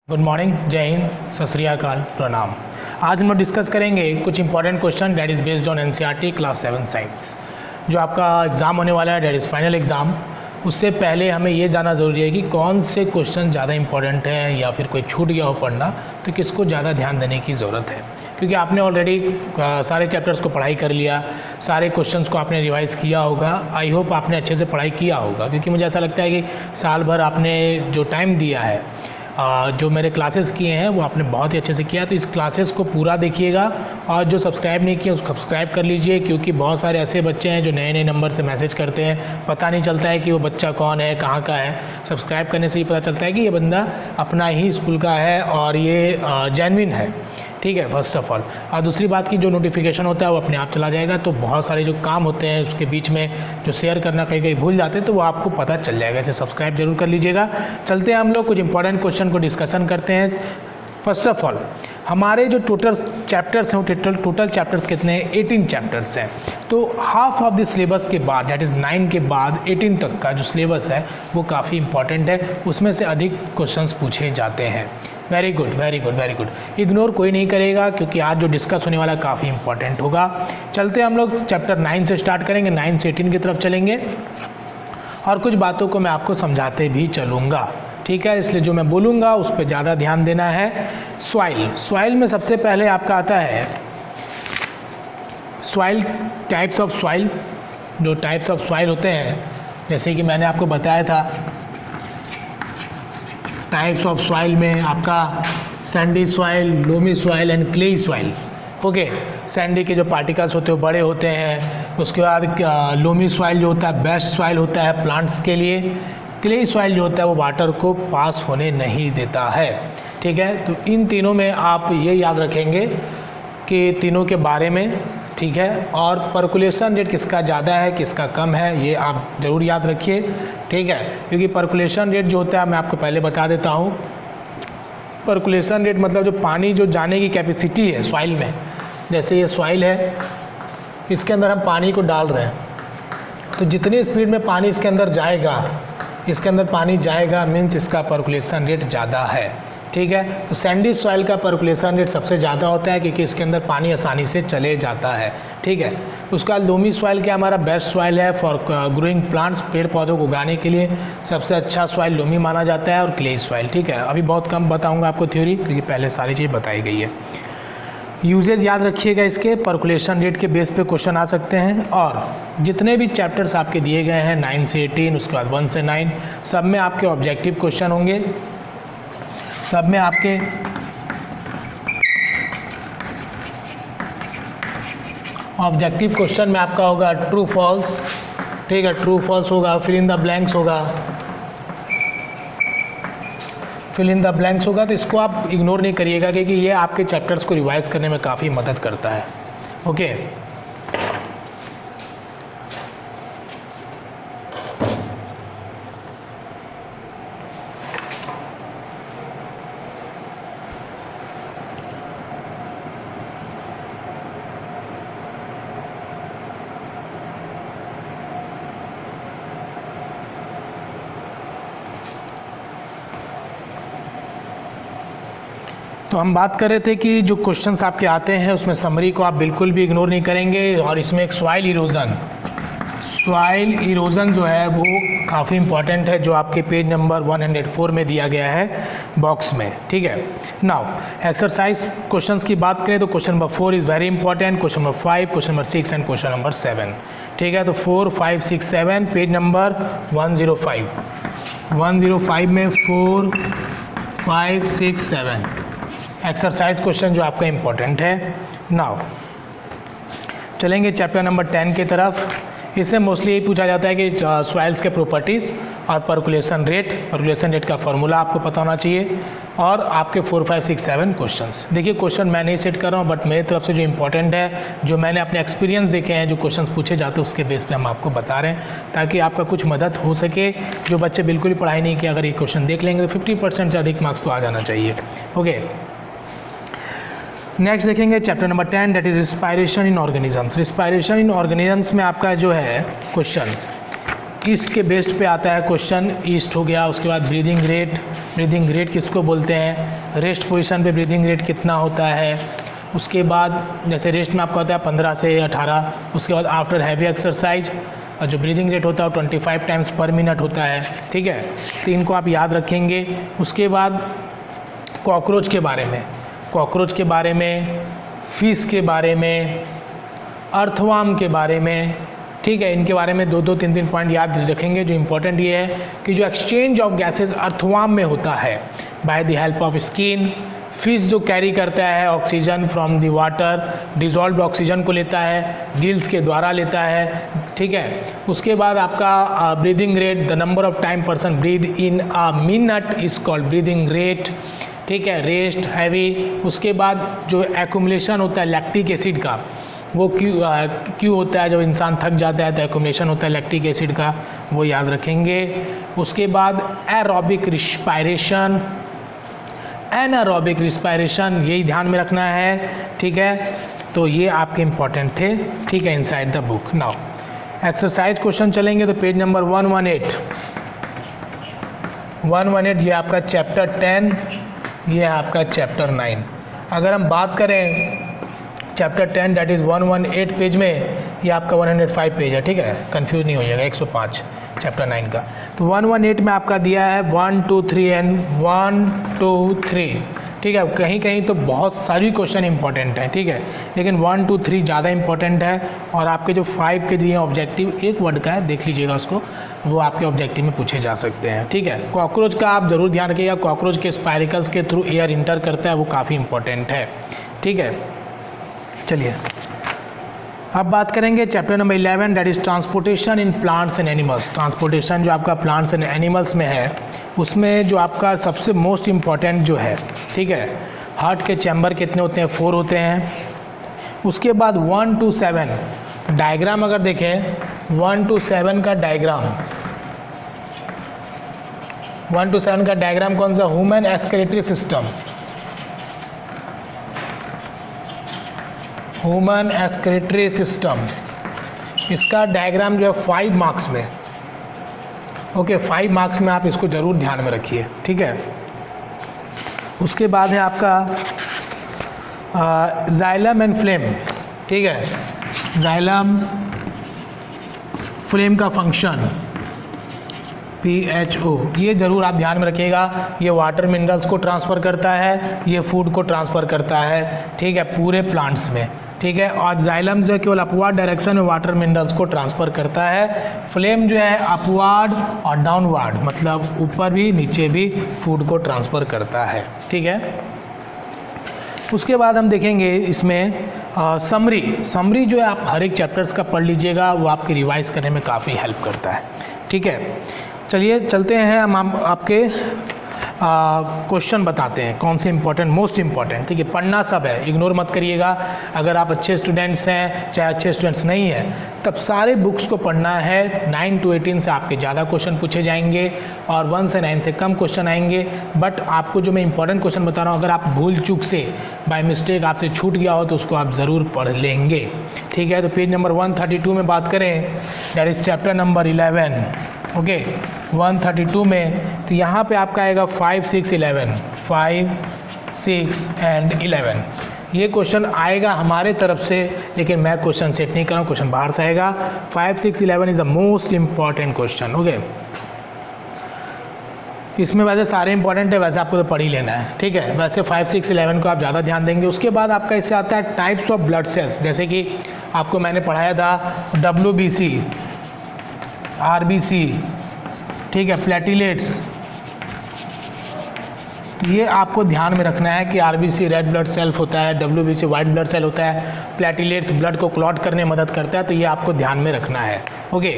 Good morning, जय हिंद, सत श्री अकाल, प्रणाम। आज हम लोग डिस्कस करेंगे कुछ important question that is based on NCERT class 7 science. जो आपका एग्ज़ाम होने वाला है डेट इज़ फाइनल एग्ज़ाम, उससे पहले हमें ये जानना ज़रूरी है कि कौन से क्वेश्चन ज़्यादा इंपॉर्टेंट हैं या फिर कोई छूट गया हो पढ़ना तो किसको ज़्यादा ध्यान देने की ज़रूरत है। क्योंकि आपने ऑलरेडी सारे चैप्टर्स को पढ़ाई कर लिया, सारे क्वेश्चंस को आपने रिवाइज़ किया होगा। आई होप आपने अच्छे से पढ़ाई किया होगा, क्योंकि मुझे ऐसा लगता है कि साल भर आपने जो टाइम दिया है, जो मेरे क्लासेस किए हैं वो आपने बहुत ही अच्छे से किया। तो इस क्लासेस को पूरा देखिएगा और जो सब्सक्राइब नहीं किए उसको सब्सक्राइब कर लीजिए, क्योंकि बहुत सारे ऐसे बच्चे हैं जो नए नए नंबर से मैसेज करते हैं, पता नहीं चलता है कि वो बच्चा कौन है, कहाँ का है। सब्सक्राइब करने से ही पता चलता है कि ये बंदा अपना ही स्कूल का है और ये जेन्युइन है, ठीक है, फर्स्ट ऑफ ऑल। और दूसरी बात की जो नोटिफिकेशन होता है वो अपने आप चला जाएगा, तो बहुत सारे जो काम होते हैं उसके बीच में जो शेयर करना कहीं कहीं भूल जाते हैं तो वो आपको पता चल जाएगा। इसे सब्सक्राइब जरूर कर लीजिएगा। चलते हैं हम लोग कुछ इंपॉर्टेंट क्वेश्चन को डिस्कशन करते हैं। फर्स्ट ऑफ ऑल, हमारे जो टोटल चैप्टर्स हैं, टोटल चैप्टर्स कितने हैं? 18 चैप्टर्स हैं। तो हाफ ऑफ द सिलेबस के बाद, डेट इज़ 9 के बाद 18 तक का जो सिलेबस है वो काफ़ी इंपॉर्टेंट है, उसमें से अधिक क्वेश्चंस पूछे जाते हैं। Very good, very good, very good. Ignore कोई नहीं करेगा, क्योंकि आज जो डिस्कस होने वाला काफ़ी इंपॉर्टेंट होगा। चलते हम लोग चैप्टर 9 से स्टार्ट करेंगे, 9 से 18 की तरफ चलेंगे और कुछ बातों को मैं आपको समझाते भी चलूँगा, ठीक है। इसलिए जो मैं बोलूँगा उस पर ज़्यादा ध्यान देना है। सॉइल में सबसे पहले आपका आता है सॉइल, टाइप्स ऑफ सॉइल। जो टाइप्स ऑफ सॉइल होते हैं, जैसे कि मैंने आपको बताया था, टाइप्स ऑफ सॉइल में आपका Sandy soil, loamy soil and clayey soil. Okay, Sandy के जो पार्टिकल्स होते हैं वो बड़े होते हैं। उसके बाद लोमी सॉइल जो होता है बेस्ट सॉइल होता है प्लांट्स के लिए। क्लेई सॉइल जो होता है वो वाटर को पास होने नहीं देता है, ठीक है। तो इन तीनों में आप ये याद रखेंगे कि तीनों के बारे में, ठीक है। और पर्कुलेशन रेट किसका ज़्यादा है किसका कम है ये आप ज़रूर याद रखिए, ठीक है। क्योंकि पर्कुलेशन रेट जो होता है मैं आपको पहले बता देता हूँ। पर्कुलेशन रेट मतलब जो पानी जो जाने की कैपेसिटी है सॉइल में, जैसे ये सॉइल है, इसके अंदर हम पानी को डाल रहे हैं, तो जितनी स्पीड में पानी इसके अंदर जाएगा, इसके अंदर पानी जाएगा मीन्स इसका पर्कुलेशन रेट ज़्यादा है, ठीक है। तो सैंडी सॉइल का पर्कुलेशन रेट सबसे ज़्यादा होता है, क्योंकि इसके अंदर पानी आसानी से चले जाता है, ठीक है। उसका लोमी सॉइल क्या हमारा बेस्ट सॉइल है फॉर ग्रोइंग प्लांट्स, पेड़ पौधों को उगाने के लिए सबसे अच्छा सॉइल लोमी माना जाता है, और क्ले सॉइल, ठीक है। अभी बहुत कम बताऊँगा आपको थ्योरी, क्योंकि पहले सारी चीज़ बताई गई है। यूजेज याद रखिएगा इसके, पर्कुलेशन रेट के बेस पे क्वेश्चन आ सकते हैं। और जितने भी चैप्टर्स आपके दिए गए हैं 9 से 18, उसके बाद 1 से 9, सब में आपके ऑब्जेक्टिव क्वेश्चन होंगे। सब में आपके ऑब्जेक्टिव क्वेश्चन में आपका होगा ट्रू फॉल्स, ठीक है। ट्रू फॉल्स होगा, फिल इन द ब्लैंक्स होगा, फिल इन द ब्लैंक्स होगा। तो इसको आप इग्नोर नहीं करिएगा, क्योंकि ये आपके चैप्टर्स को रिवाइज करने में काफ़ी मदद करता है, ओके। तो हम बात कर रहे थे कि जो क्वेश्चंस आपके आते हैं उसमें समरी को आप बिल्कुल भी इग्नोर नहीं करेंगे। और इसमें एक सॉइल इरोजन जो है वो काफ़ी इंपॉर्टेंट है, जो आपके पेज नंबर 104 में दिया गया है बॉक्स में, ठीक है। नाउ एक्सरसाइज क्वेश्चंस की बात करें तो question number 4 is very important, question number 5, question number 6 and question number 7, ठीक है। तो 4, 5, 6, 7 पेज नंबर 105 में 4, 5, 6, 7 एक्सरसाइज क्वेश्चन जो आपका इंपॉर्टेंट है। नाउ चलेंगे चैप्टर नंबर 10 की तरफ। इससे मोस्टली यही पूछा जाता है कि सॉइल्स के प्रॉपर्टीज़ और पर्कुलेशन रेट का फॉर्मूला आपको पता होना चाहिए, और आपके 4, 5, 6, 7 क्वेश्चंस। देखिए क्वेश्चन मैं नहीं सेट कर रहा हूँ, बट मेरी तरफ से जो इंपॉर्टेंट है, जो मैंने अपने एक्सपीरियंस देखे हैं, जो क्वेश्चंस पूछे जाते हैं उसके बेस पे हम आपको बता रहे हैं, ताकि आपका कुछ मदद हो सके। जो बच्चे बिल्कुल ही पढ़ाई नहीं किए, अगर ये क्वेश्चन देख लेंगे तो 50% से अधिक मार्क्स तो आ जाना चाहिए, ओके। नेक्स्ट देखेंगे chapter number 10, that is respiration in organisms. Respiration in organisms में आपका जो है क्वेश्चन, ईस्ट के बेस्ड पे आता है क्वेश्चन, ईस्ट हो गया। उसके बाद ब्रीदिंग रेट किसको बोलते हैं, रेस्ट पोजीशन पे ब्रीदिंग रेट कितना होता है। उसके बाद जैसे रेस्ट में आपका होता है 15 से 18। उसके बाद आफ्टर हैवी एक्सरसाइज और जो ब्रीदिंग रेट होता है वो 25 टाइम्स पर मिनट होता है, ठीक है। तो इनको आप याद रखेंगे। उसके बाद कॉकरोच के बारे में, फिश के बारे में, अर्थवार्म के बारे में, ठीक है। इनके बारे में 2-3 पॉइंट याद रखेंगे। जो इम्पोर्टेंट ये है कि जो एक्सचेंज ऑफ गैसेस अर्थवार्म में होता है by the help of skin. Fish जो कैरी करता है oxygen from the water, dissolved oxygen को लेता है, गिल्स के द्वारा लेता है, ठीक है। उसके बाद आपका breathing rate, the number of time person breathe in a minute is called breathing rate, ठीक है। Rest, heavy. उसके बाद जो एक्यूमुलेशन होता है लैक्टिक एसिड का, वो क्यों होता है, जब इंसान थक जाता है तो एक्यूमुलेशन होता है लैक्टिक एसिड का, वो याद रखेंगे। उसके बाद एरोबिक रिस्पायरेशन, एनारोबिक रिस्पायरेशन, यही ध्यान में रखना है, ठीक है। तो ये आपके इम्पॉर्टेंट थे, ठीक है, inside the book. Now exercise question चलेंगे तो पेज नंबर 118 ये आपका चैप्टर 10, ये है आपका चैप्टर 9। अगर हम बात करें चैप्टर 10 दैट इज़ 118 पेज में, ये आपका 105 पेज है, ठीक है, कंफ्यूज नहीं हो जाएगा, 105 चैप्टर 9 का। तो 118 में आपका दिया है 1 2 3 एंड 1 2 3, ठीक है। कहीं कहीं तो बहुत सारी क्वेश्चन इंपॉर्टेंट है, ठीक है, लेकिन 1 2 3 ज़्यादा इंपॉर्टेंट है। और आपके जो 5 के दिए ऑब्जेक्टिव, एक वर्ड का है, देख लीजिएगा उसको, वो आपके ऑब्जेक्टिव में पूछे जा सकते हैं, ठीक है। कॉकरोच का आप ज़रूर ध्यान रखिएगा, कॉकरोच के स्पाइरिकल्स के थ्रू एयर इंटर करता है, वो काफ़ी इंपॉर्टेंट है, ठीक है। चलिए अब बात करेंगे chapter number 11 that is transportation in plants and animals. Transportation जो आपका प्लांट्स एंड एनिमल्स में है, उसमें जो आपका सबसे मोस्ट इम्पॉर्टेंट जो है, ठीक है, हार्ट के चैम्बर कितने होते हैं, 4 होते हैं। उसके बाद 1 to 7 डायग्राम अगर देखें, 1 to 7 का डायग्राम, 1 to 7 का डायग्राम कौन सा, human excretory system, human excretory system, इसका डायग्राम जो है 5 मार्क्स में, ओके 5 मार्क्स में आप इसको ज़रूर ध्यान में रखिए, ठीक है। उसके बाद है आपका जाइलम एंड फ्लेम, ठीक है, जाइलम फ्लेम का फंक्शन PHO, ये ज़रूर आप ध्यान में रखिएगा। ये वाटर मिनरल्स को ट्रांसफ़र करता है, ये फूड को ट्रांसफ़र करता है, ठीक है, पूरे प्लांट्स में, ठीक है। और जाइलम जो है केवल अपवार्ड डायरेक्शन में वाटर मिनरल्स को ट्रांसफ़र करता है। फ्लेम जो है अपवार्ड और डाउनवार्ड, मतलब ऊपर भी नीचे भी फूड को ट्रांसफ़र करता है, ठीक है। उसके बाद हम देखेंगे इसमें समरी जो है आप हर एक चैप्टर्स का पढ़ लीजिएगा, वो आपके रिवाइज करने में काफ़ी हेल्प करता है, ठीक है। चलिए चलते हैं, हम आपके क्वेश्चन बताते हैं कौन से इंपॉर्टेंट, मोस्ट इंपॉर्टेंट, ठीक है। पढ़ना सब है, इग्नोर मत करिएगा। अगर आप अच्छे स्टूडेंट्स हैं चाहे अच्छे स्टूडेंट्स नहीं हैं, तब सारे बुक्स को पढ़ना है। 9 to 18 से आपके ज़्यादा क्वेश्चन पूछे जाएंगे और 1 से 9 से कम क्वेश्चन आएंगे। बट आपको जो मैं इंपॉर्टेंट क्वेश्चन बता रहा हूँ, अगर आप भूल चूक से बाय मिस्टेक आपसे छूट गया हो तो उसको आप ज़रूर पढ़ लेंगे, ठीक है। तो पेज नंबर 132 में बात करें, that is chapter number 11, okay 132 में, तो यहाँ पे आपका आएगा 5 6 11, 5 6 एंड 11। ये क्वेश्चन आएगा हमारे तरफ से, लेकिन मैं क्वेश्चन सेट नहीं कर रहा हूँ, क्वेश्चन बाहर से आएगा। 5 6 11 is the most important question, okay. इसमें वैसे सारे इंपॉर्टेंट है, वैसे आपको तो पढ़ ही लेना है, ठीक है। वैसे 5 6 11 को आप ज़्यादा ध्यान देंगे। उसके बाद आपका इससे आता है टाइप्स ऑफ ब्लड सेल्स, जैसे कि आपको मैंने पढ़ाया था WBC, RBC, ठीक है, प्लेटिलेट्स। ये आपको ध्यान में रखना है कि RBC रेड ब्लड सेल होता है, WBC वाइट ब्लड सेल होता है, प्लेटिलेट्स ब्लड को क्लॉट करने में मदद करता है, तो ये आपको ध्यान में रखना है, ओके।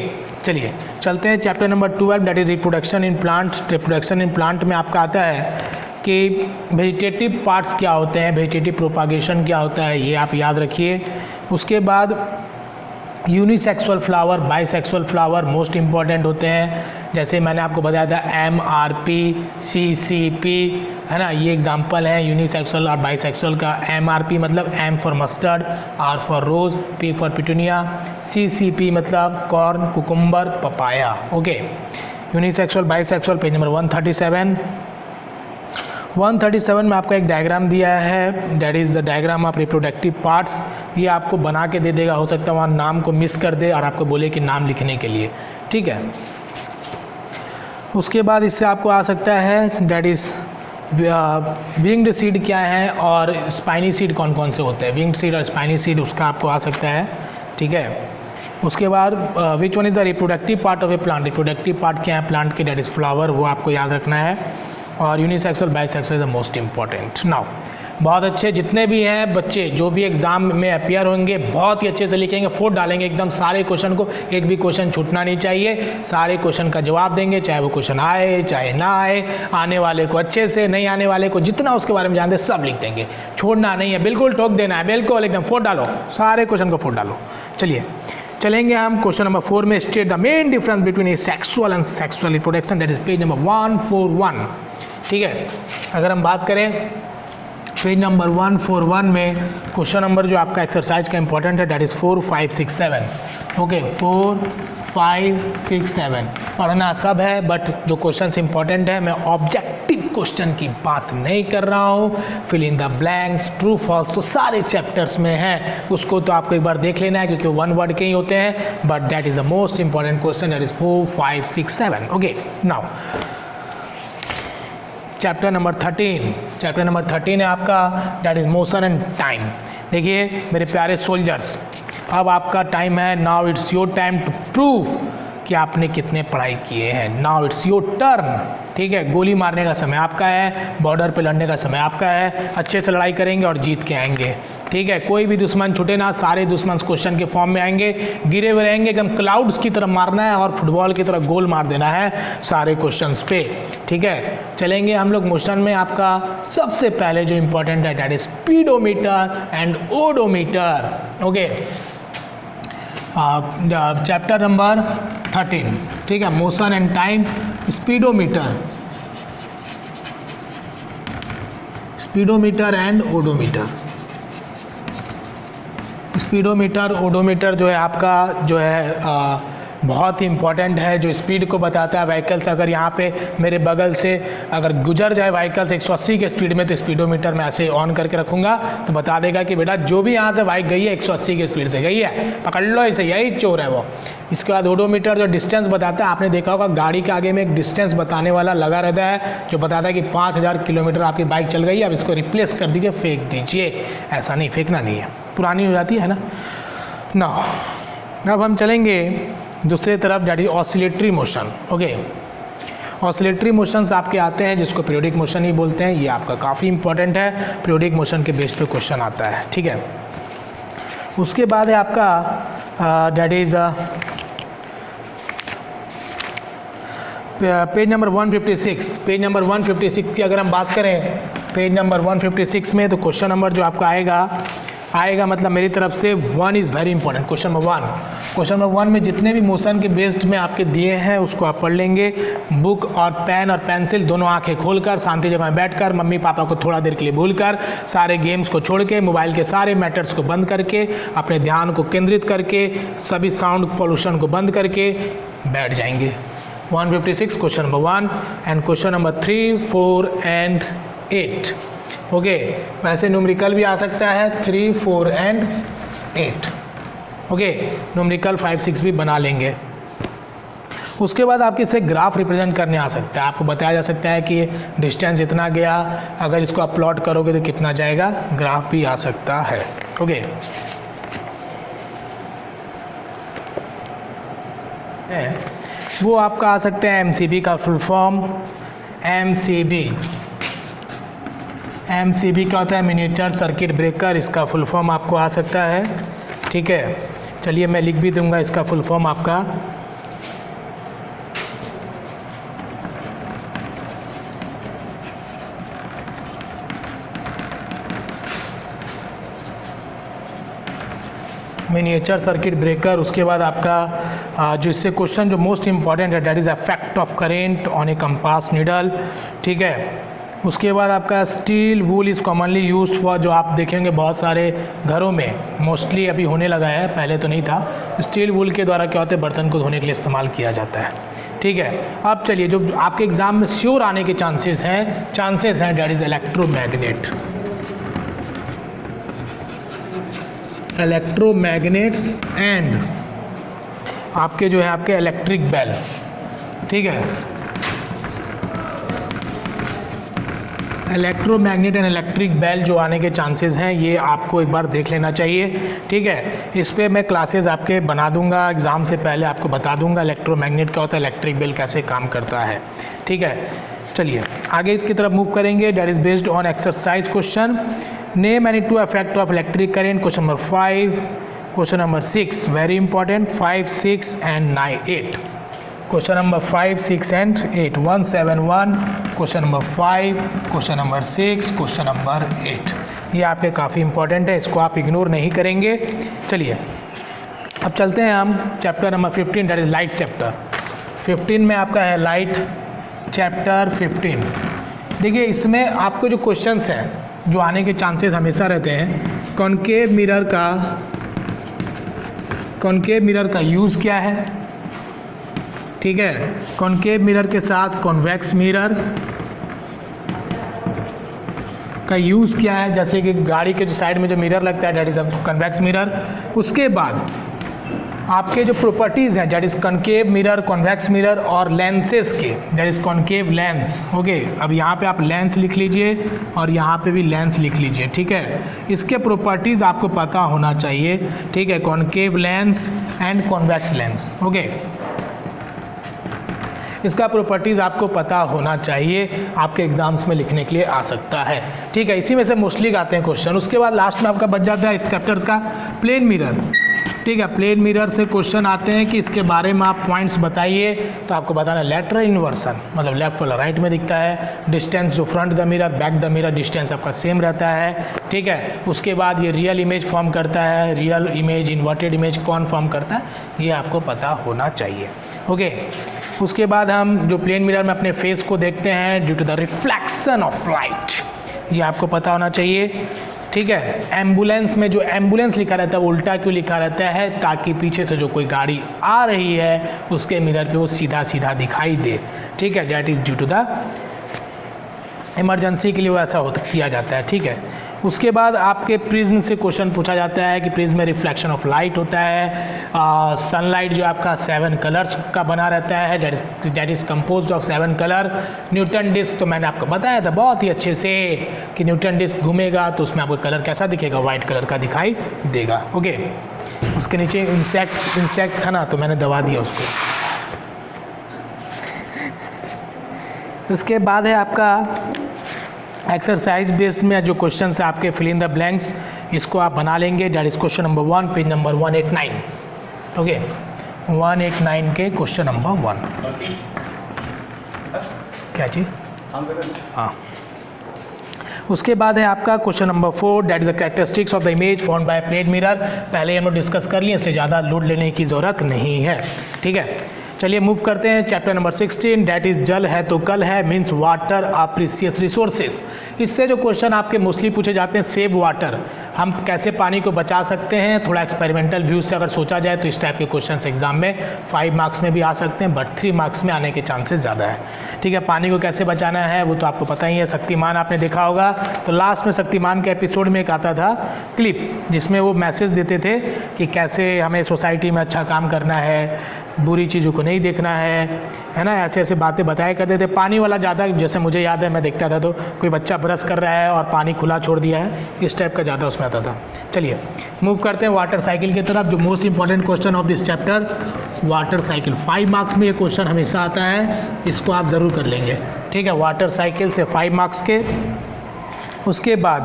चलिए चलते हैं chapter number 12 that is reproduction in plants. Reproduction in plant में आपका आता है कि वेजिटेटिव पार्ट्स क्या होते हैं, वेजिटेटिव प्रोपागेशन क्या होता है, ये आप याद रखिए। उसके बाद unisexual flower, bisexual flower most important होते हैं। जैसे मैंने आपको बताया था MRP, CCP, है ना, ये एग्जांपल है यूनिसेक्सुअल और बाइसेक्सुअल का। MRP मतलब M for mustard, R for rose, P for petunia, CCP मतलब corn, cucumber, papaya. Okay, unisexual bisexual, page number 137। 137 में आपका एक डायग्राम दिया है, that is the diagram of reproductive parts. ये आपको बना के दे देगा, हो सकता है वहाँ नाम को मिस कर दे और आपको बोले कि नाम लिखने के लिए, ठीक है। उसके बाद इससे आपको आ सकता है दैट इज़ विंग्ड सीड क्या है और स्पाइनी सीड कौन कौन से होते हैं, विंग्ड सीड और स्पाइनी सीड, उसका आपको आ सकता है, ठीक है। उसके बाद which one is the reproductive part of A plant, reproductive part क्या है प्लांट के, दैट इज़ फ्लावर, वो आपको याद रखना है। और unisexual bisexual is the most important. Now बहुत अच्छे, जितने भी हैं बच्चे जो भी एग्जाम में अपियर होंगे बहुत ही अच्छे से लिखेंगे, फोट डालेंगे एकदम सारे क्वेश्चन को, एक भी क्वेश्चन छूटना नहीं चाहिए, सारे क्वेश्चन का जवाब देंगे, चाहे वो क्वेश्चन आए चाहे ना आए, आने वाले को अच्छे से, नहीं आने वाले को जितना उसके बारे में जानते सब लिख देंगे, छोड़ना नहीं है, बिल्कुल ठोक देना है, बिल्कुल एकदम फोट डालो, सारे क्वेश्चन को फोट डालो। चलिए चलेंगे हम क्वेश्चन नंबर 4 में। State the main difference between A sexual and sexual reproduction, that is page number 141, ठीक है। अगर हम बात करें पेज नंबर 141 में क्वेश्चन नंबर जो आपका एक्सरसाइज का इंपॉर्टेंट है दैट इज़ 4, 5, 6, 7। ओके, 4, 5, 6, 7 पढ़ना सब है, बट जो क्वेश्चंस इंपॉर्टेंट है मैं ऑब्जेक्टिव क्वेश्चन की बात नहीं कर रहा हूँ, fill in the blanks, true false तो सारे चैप्टर्स में है, उसको तो आपको एक बार देख लेना है क्योंकि वन वर्ड के ही होते हैं, but that is the most important question, that is 4, 5, 6, 7। Okay, now chapter number 13 है आपका, that is motion and time. देखिए मेरे प्यारे सोल्जर्स, अब आपका टाइम है, now it's your time to prove कि आपने कितने पढ़ाई किए हैं। नाउ इट्स योर टर्न, ठीक है। गोली मारने का समय आपका है, बॉर्डर पे लड़ने का समय आपका है, अच्छे से लड़ाई करेंगे और जीत के आएंगे, ठीक है। कोई भी दुश्मन छूटे ना, सारे दुश्मन क्वेश्चन के फॉर्म में आएंगे, गिरे हुए रहेंगे, एकदम क्लाउड्स की तरफ मारना है और फुटबॉल की तरफ गोल मार देना है सारे क्वेश्चंस पे, ठीक है। चलेंगे हम लोग मोशन में। आपका सबसे पहले जो इंपॉर्टेंट है that is speedometer and odometer. Okay, chapter number 13, ठीक है, motion and time. Speedometer and odometer. Speedometer odometer जो है आपका जो है बहुत ही इंपॉर्टेंट है, जो स्पीड को बताता है व्हीकल्स। अगर यहाँ पे मेरे बगल से अगर गुजर जाए व्हीकल्स 180 के स्पीड में, तो स्पीडोमीटर में ऐसे ऑन करके रखूँगा तो बता देगा कि बेटा जो भी यहाँ से बाइक गई है 180 की स्पीड से गई है, पकड़ लो इसे, यही चोर है वो। इसके बाद ओडोमीटर जो डिस्टेंस बताता है, आपने देखा होगा गाड़ी के आगे में एक डिस्टेंस बताने वाला लगा रहता है जो बताता है कि 5000 किलोमीटर आपकी बाइक चल गई है, अब इसको रिप्लेस कर दीजिए, फेंक दीजिए। ऐसा नहीं, फेंकना नहीं है, पुरानी हो जाती है ना। अब हम चलेंगे दूसरे तरफ, that is oscillatory motion. Okay, oscillatory motions आपके आते हैं जिसको पीरियोडिक मोशन ही बोलते हैं, ये आपका काफ़ी इंपॉर्टेंट है, पीरियोडिक मोशन के बेस पे क्वेश्चन आता है, ठीक है। उसके बाद है आपका that is page number 156। Page number 156 की अगर हम बात करें, पेज नंबर 156 में तो क्वेश्चन नंबर जो आपका आएगा मतलब मेरी तरफ से 1 is very important. Question number 1, question number 1 में जितने भी मोशन के बेस्ड में आपके दिए हैं उसको आप पढ़ लेंगे। बुक और पेन और पेंसिल दोनों आंखें खोलकर, शांति जगह में बैठकर, मम्मी पापा को थोड़ा देर के लिए भूलकर, सारे गेम्स को छोड़ के, मोबाइल के सारे मैटर्स को बंद करके, अपने ध्यान को केंद्रित करके, सभी साउंड पोल्यूशन को बंद करके बैठ जाएंगे। 156 question number 1 and question number 3, 4 and 8। Okay, वैसे न्यूमेरिकल भी आ सकता है 3, 4 एंड 8। ओके, न्यूमेरिकल 5, 6 भी बना लेंगे। उसके बाद आपके इससे ग्राफ रिप्रेजेंट करने आ सकता है, आपको बताया जा सकता है कि डिस्टेंस इतना गया, अगर इसको आप प्लॉट करोगे तो कितना जाएगा, ग्राफ भी आ सकता है। ओके, वो आपका आ सकता है MCB का फुल फॉर्म। MCB क्या होता है, मिनिएचर सर्किट ब्रेकर, इसका फुल फॉर्म आपको आ सकता है, ठीक है। चलिए मैं लिख भी दूंगा इसका फुल फॉर्म आपका। मिनिएचर सर्किट ब्रेकर, उसके बाद आपका जो इससे क्वेश्चन जो मोस्ट इंपॉर्टेंट है, that is effect of current on A compass needle, ठीक है। उसके बाद आपका steel wool is commonly used for, जो आप देखेंगे बहुत सारे घरों में मोस्टली अभी होने लगा है, पहले तो नहीं था। स्टील वूल के द्वारा क्या होता है, बर्तन को धोने के लिए इस्तेमाल किया जाता है, ठीक है। अब चलिए, जो आपके एग्ज़ाम में श्योर आने के चांसेस हैं दैट इज़ इलेक्ट्रोमैग्नेट्स एंड आपके जो है आपके इलेक्ट्रिक बेल, ठीक है। इलेक्ट्रोमैग्नेट एंड इलेक्ट्रिक बेल जो आने के चांसेस हैं, ये आपको एक बार देख लेना चाहिए, ठीक है। इस पे मैं क्लासेस आपके बना दूंगा, एग्ज़ाम से पहले आपको बता दूंगा इलेक्ट्रोमैग्नेट क्या होता है, इलेक्ट्रिक बेल कैसे काम करता है, ठीक है। चलिए आगे की तरफ मूव करेंगे, that is based on exercise question. Name any two effect of electric current, question number 5, question number 6, very important, 5, 6 and 9, 8। Question number 5, 6 and 8, 171, question number 5, question number 6, question number 8। ये आपके काफ़ी इंपॉर्टेंट है, इसको आप ignore नहीं करेंगे। चलिए अब चलते हैं हम chapter number 15, that is light chapter. 15 में आपका है लाइट चैप्टर 15। देखिए इसमें आपको जो क्वेश्चंस हैं जो आने के चांसेस हमेशा रहते हैं, कॉनकेव मिरर का यूज़ क्या है, ठीक है। कॉनकेव मिरर के साथ कॉन्वेक्स मिरर का यूज़ क्या है, जैसे कि गाड़ी के जो साइड में जो मिरर लगता है दैट इज़ कॉन्वेक्स मिरर। उसके बाद आपके जो प्रॉपर्टीज़ हैं that is concave mirror, convex mirror और लेंसेज के, that is concave lens, okay. अब यहाँ पे आप लेंस लिख लीजिए और यहाँ पे भी लेंस लिख लीजिए, ठीक है। इसके प्रॉपर्टीज़ आपको पता होना चाहिए, ठीक है, concave lens and convex lens, okay. इसका प्रॉपर्टीज़ आपको पता होना चाहिए, आपके एग्जाम्स में लिखने के लिए आ सकता है, ठीक है। इसी में से मोस्टली आते हैं क्वेश्चन। उसके बाद लास्ट में आपका बच जाता है इस चैप्टर्स का प्लेन मिरर, ठीक है। प्लेन मिरर से क्वेश्चन आते हैं कि इसके बारे में आप पॉइंट्स बताइए, तो आपको बताना लेटरल इन्वर्सन, मतलब लेफ्ट वाला राइट में दिखता है, डिस्टेंस जो front the mirror back the mirror distance आपका सेम रहता है, ठीक है। उसके बाद ये रियल इमेज फॉर्म करता है, रियल इमेज इन्वर्टेड इमेज कौन फॉर्म करता है, ये आपको पता होना चाहिए, ओके। उसके बाद हम जो प्लेन मिरर में अपने फेस को देखते हैं due to the reflection of light, ये आपको पता होना चाहिए, ठीक है। एम्बुलेंस में जो एम्बुलेंस लिखा रहता है वो उल्टा क्यों लिखा रहता है, ताकि पीछे से जो कोई गाड़ी आ रही है उसके मिरर पे वो सीधा सीधा दिखाई दे, ठीक है। That is due to the emergency के लिए वो ऐसा किया जाता है, ठीक है। उसके बाद आपके प्रिज्म से क्वेश्चन पूछा जाता है कि प्रिज्म में रिफ्लेक्शन ऑफ लाइट होता है। सनलाइट जो आपका 7 कलर्स का बना रहता है, that is composed of 7 colour. Newton disc तो मैंने आपको बताया था बहुत ही अच्छे से कि न्यूटन डिस्क घूमेगा तो उसमें आपको कलर कैसा दिखेगा, वाइट कलर का दिखाई देगा, ओके। उसके नीचे इंसेक्ट था ना, तो मैंने दबा दिया उसको। उसके बाद है आपका एक्सरसाइज बेस्ड में जो क्वेश्चन है आपके फिल इन द ब्लैंक्स, इसको आप बना लेंगे, that is question number 1, page number 189, okay. 189 के क्वेश्चन नंबर 1 क्या चीज़, हाँ। उसके बाद है आपका question number 4, that is the characteristics of the image formed by plane mirror. पहले हम लोग डिस्कस कर लिए, इसलिए ज़्यादा लोड लेने की ज़रूरत नहीं है, ठीक है। चलिए मूव करते हैं चैप्टर नंबर 16, डैट इज़ जल है तो कल है, means water are precious resources. इससे जो क्वेश्चन आपके मोस्टली पूछे जाते हैं, सेव वाटर, हम कैसे पानी को बचा सकते हैं, थोड़ा एक्सपेरिमेंटल व्यू से अगर सोचा जाए तो इस टाइप के क्वेश्चन एग्जाम में 5 मार्क्स में भी आ सकते हैं, बट 3 मार्क्स में आने के चांसेस ज़्यादा है, ठीक है। पानी को कैसे बचाना है वो तो आपको पता ही है, शक्तिमान आपने देखा होगा, तो लास्ट में शक्तिमान के एपिसोड में एक आता था क्लिप जिसमें वो मैसेज देते थे कि कैसे हमें सोसाइटी में अच्छा काम करना है, बुरी चीज़ों को नहीं देखना है ना, ऐसे ऐसे बातें बताया करते थे। पानी वाला ज़्यादा, जैसे मुझे याद है मैं देखता था तो कोई बच्चा ब्रश कर रहा है और पानी खुला छोड़ दिया है, इस टाइप का ज़्यादा उसमें आता था। चलिए मूव करते हैं वाटर साइकिल की तरफ, जो most important question of this chapter, water cycle. 5 marks में ये क्वेश्चन हमेशा आता है, इसको आप ज़रूर कर लेंगे, ठीक है। वाटर साइकिल से 5 मार्क्स के। उसके बाद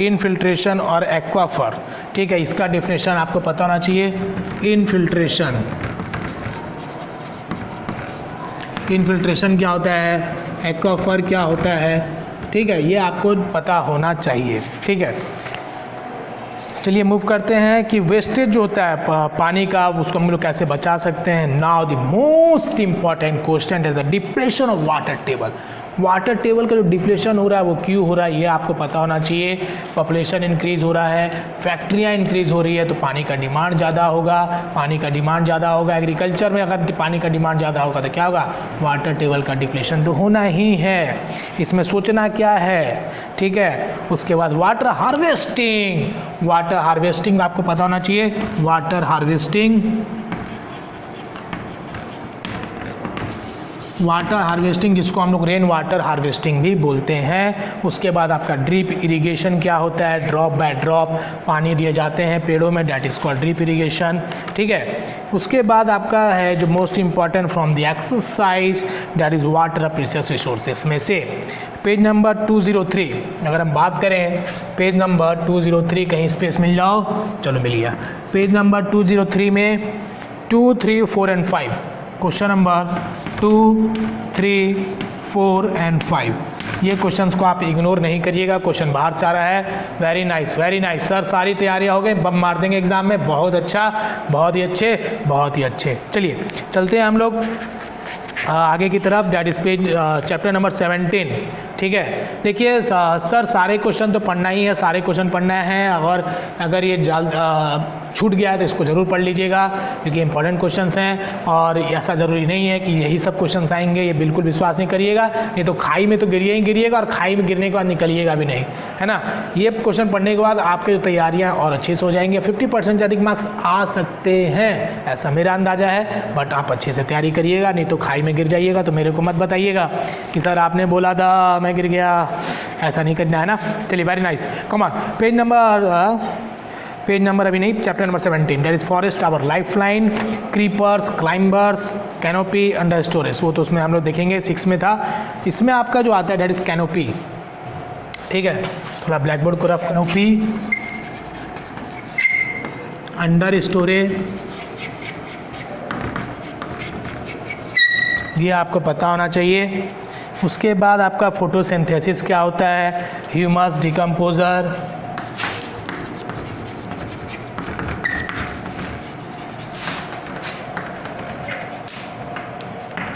इनफिल्ट्रेशन और एक्वाफर, ठीक है, इसका डेफिनेशन आपको पता होना चाहिए। इनफिल्ट्रेशन क्या होता है, एक्वाफर क्या होता है, ठीक है, ये आपको पता होना चाहिए, ठीक है। चलिए मूव करते हैं कि वेस्टेज जो होता है पानी का, उसको हम लोग कैसे बचा सकते हैं। Now the most important question is the depression of water table. Water table का जो डिप्रेशन हो रहा है वो क्यों हो रहा है, ये आपको पता होना चाहिए। पॉपुलेशन इंक्रीज़ हो रहा है, फैक्ट्रियाँ इंक्रीज़ हो रही है, तो पानी का डिमांड ज़्यादा होगा। पानी का डिमांड ज़्यादा होगा, एग्रीकल्चर में अगर पानी का डिमांड ज़्यादा होगा तो क्या होगा, वाटर टेबल का डिप्रेशन तो होना ही है। इसमें सोचना क्या है, ठीक है। उसके बाद वाटर हार्वेस्टिंग। वाटर हार्वेस्टिंग आपको पता होना चाहिए। वाटर हार्वेस्टिंग, वाटर हार्वेस्टिंग जिसको हम लोग रेन वाटर हार्वेस्टिंग भी बोलते हैं। उसके बाद आपका ड्रिप इरिगेशन क्या होता है, ड्रॉप बाय ड्रॉप पानी दिए जाते हैं पेड़ों में, that is called drip irrigation, ठीक है। उसके बाद आपका है जो most important from the exercise, that is water precious resources में से पेज नंबर 203 अगर हम बात करें, पेज नंबर 203 कहीं स्पेस मिल जाओ, चलो मिल गया। पेज नंबर 203 में 2, 3, 4 एंड 5 क्वेश्चन नंबर 2, 3, 4 एंड 5 ये क्वेश्चंस को आप इग्नोर नहीं करिएगा, क्वेश्चन बाहर से आ रहा है। Very nice, very nice sir, सारी तैयारियां हो गई, बम मार देंगे एग्जाम में। बहुत अच्छा, बहुत ही अच्छे, बहुत ही अच्छे। चलिए चलते हैं हम लोग आगे की तरफ, that is page chapter number 17, ठीक है। देखिए सर सारे क्वेश्चन तो पढ़ना ही है, सारे क्वेश्चन पढ़ना है, और अगर ये छूट गया है तो इसको ज़रूर पढ़ लीजिएगा क्योंकि इंपॉर्टेंट क्वेश्चंस हैं। और ऐसा ज़रूरी नहीं है कि यही सब क्वेश्चंस आएंगे, ये बिल्कुल विश्वास नहीं करिएगा, नहीं तो खाई में तो गिरिए ही गिरिएगा, और खाई में गिरने के बाद निकलिएगा भी नहीं, है ना। ये क्वेश्चन पढ़ने के बाद आपके जो तैयारियाँ और अच्छे से हो जाएंगे, 50% से अधिक मार्क्स आ सकते हैं, ऐसा मेरा अंदाज़ा है। बट आप अच्छे से तैयारी करिएगा, नहीं तो खाई में गिर जाइएगा तो मेरे को मत बताइएगा कि सर आपने बोला था मैं गिर गया, ऐसा नहीं करना है ना। चलिए very nice, come on. Page number अभी नहीं, chapter number 17, that is forest our life line, creepers, climbers, canopy, under storage. वो तो उसमें हम लोग देखेंगे 6 में था। इसमें आपका जो आता है दैट इज कैनोपी, ठीक है। थोड़ा ब्लैक बोर्ड को रफ, कैनोपी, अंडर स्टोरेज, ये आपको पता होना चाहिए। उसके बाद आपका फोटोसिंथेसिस क्या होता है, ह्यूमस डिकम्पोजर,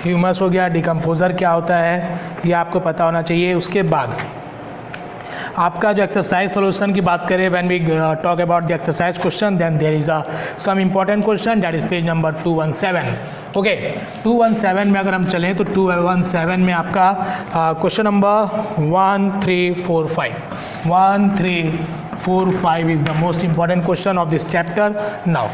ह्यूमस हो गया, डिकम्पोजर क्या होता है ये आपको पता होना चाहिए। उसके बाद आपका जो एक्सरसाइज सॉल्यूशन की बात करें, when we talk about the exercise question, then there is some important question, that is page number 217। Okay, 217 में अगर हम चलें तो 217 में आपका question number 1, 3, 4, 5 1, 3, 4, 5 is the most important question of this chapter. Now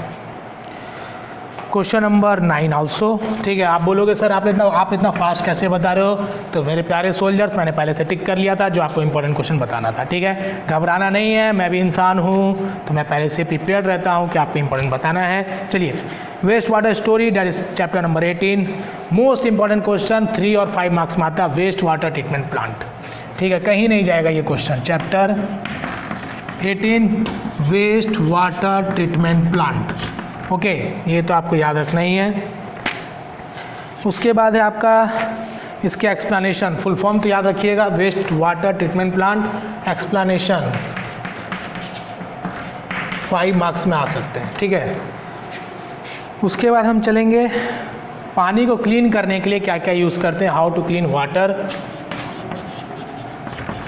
question number 9 also, ठीक है। आप बोलोगे सर आप इतना फास्ट कैसे बता रहे हो, तो मेरे प्यारे सोल्जर्स मैंने पहले से टिक कर लिया था जो आपको इंपॉर्टेंट क्वेश्चन बताना था, ठीक है। घबराना नहीं है, मैं भी इंसान हूँ तो मैं पहले से प्रिपेयर्ड रहता हूँ कि आपको इंपॉर्टेंट बताना है। चलिए, waste water story, that is chapter number 18, most important question 3 और 5 मार्क्स में आता है, वेस्ट वाटर ट्रीटमेंट प्लांट, ठीक है। कहीं नहीं जाएगा ये question, chapter 18 waste water treatment plant, okay, ये तो आपको याद रखना ही है। उसके बाद है आपका इसके एक्सप्लेनेशन, फुल फॉर्म तो याद रखिएगा, waste water treatment plant explanation 5 marks में आ सकते हैं, ठीक है। उसके बाद हम चलेंगे पानी को क्लीन करने के लिए क्या क्या यूज़ करते हैं, how to clean water,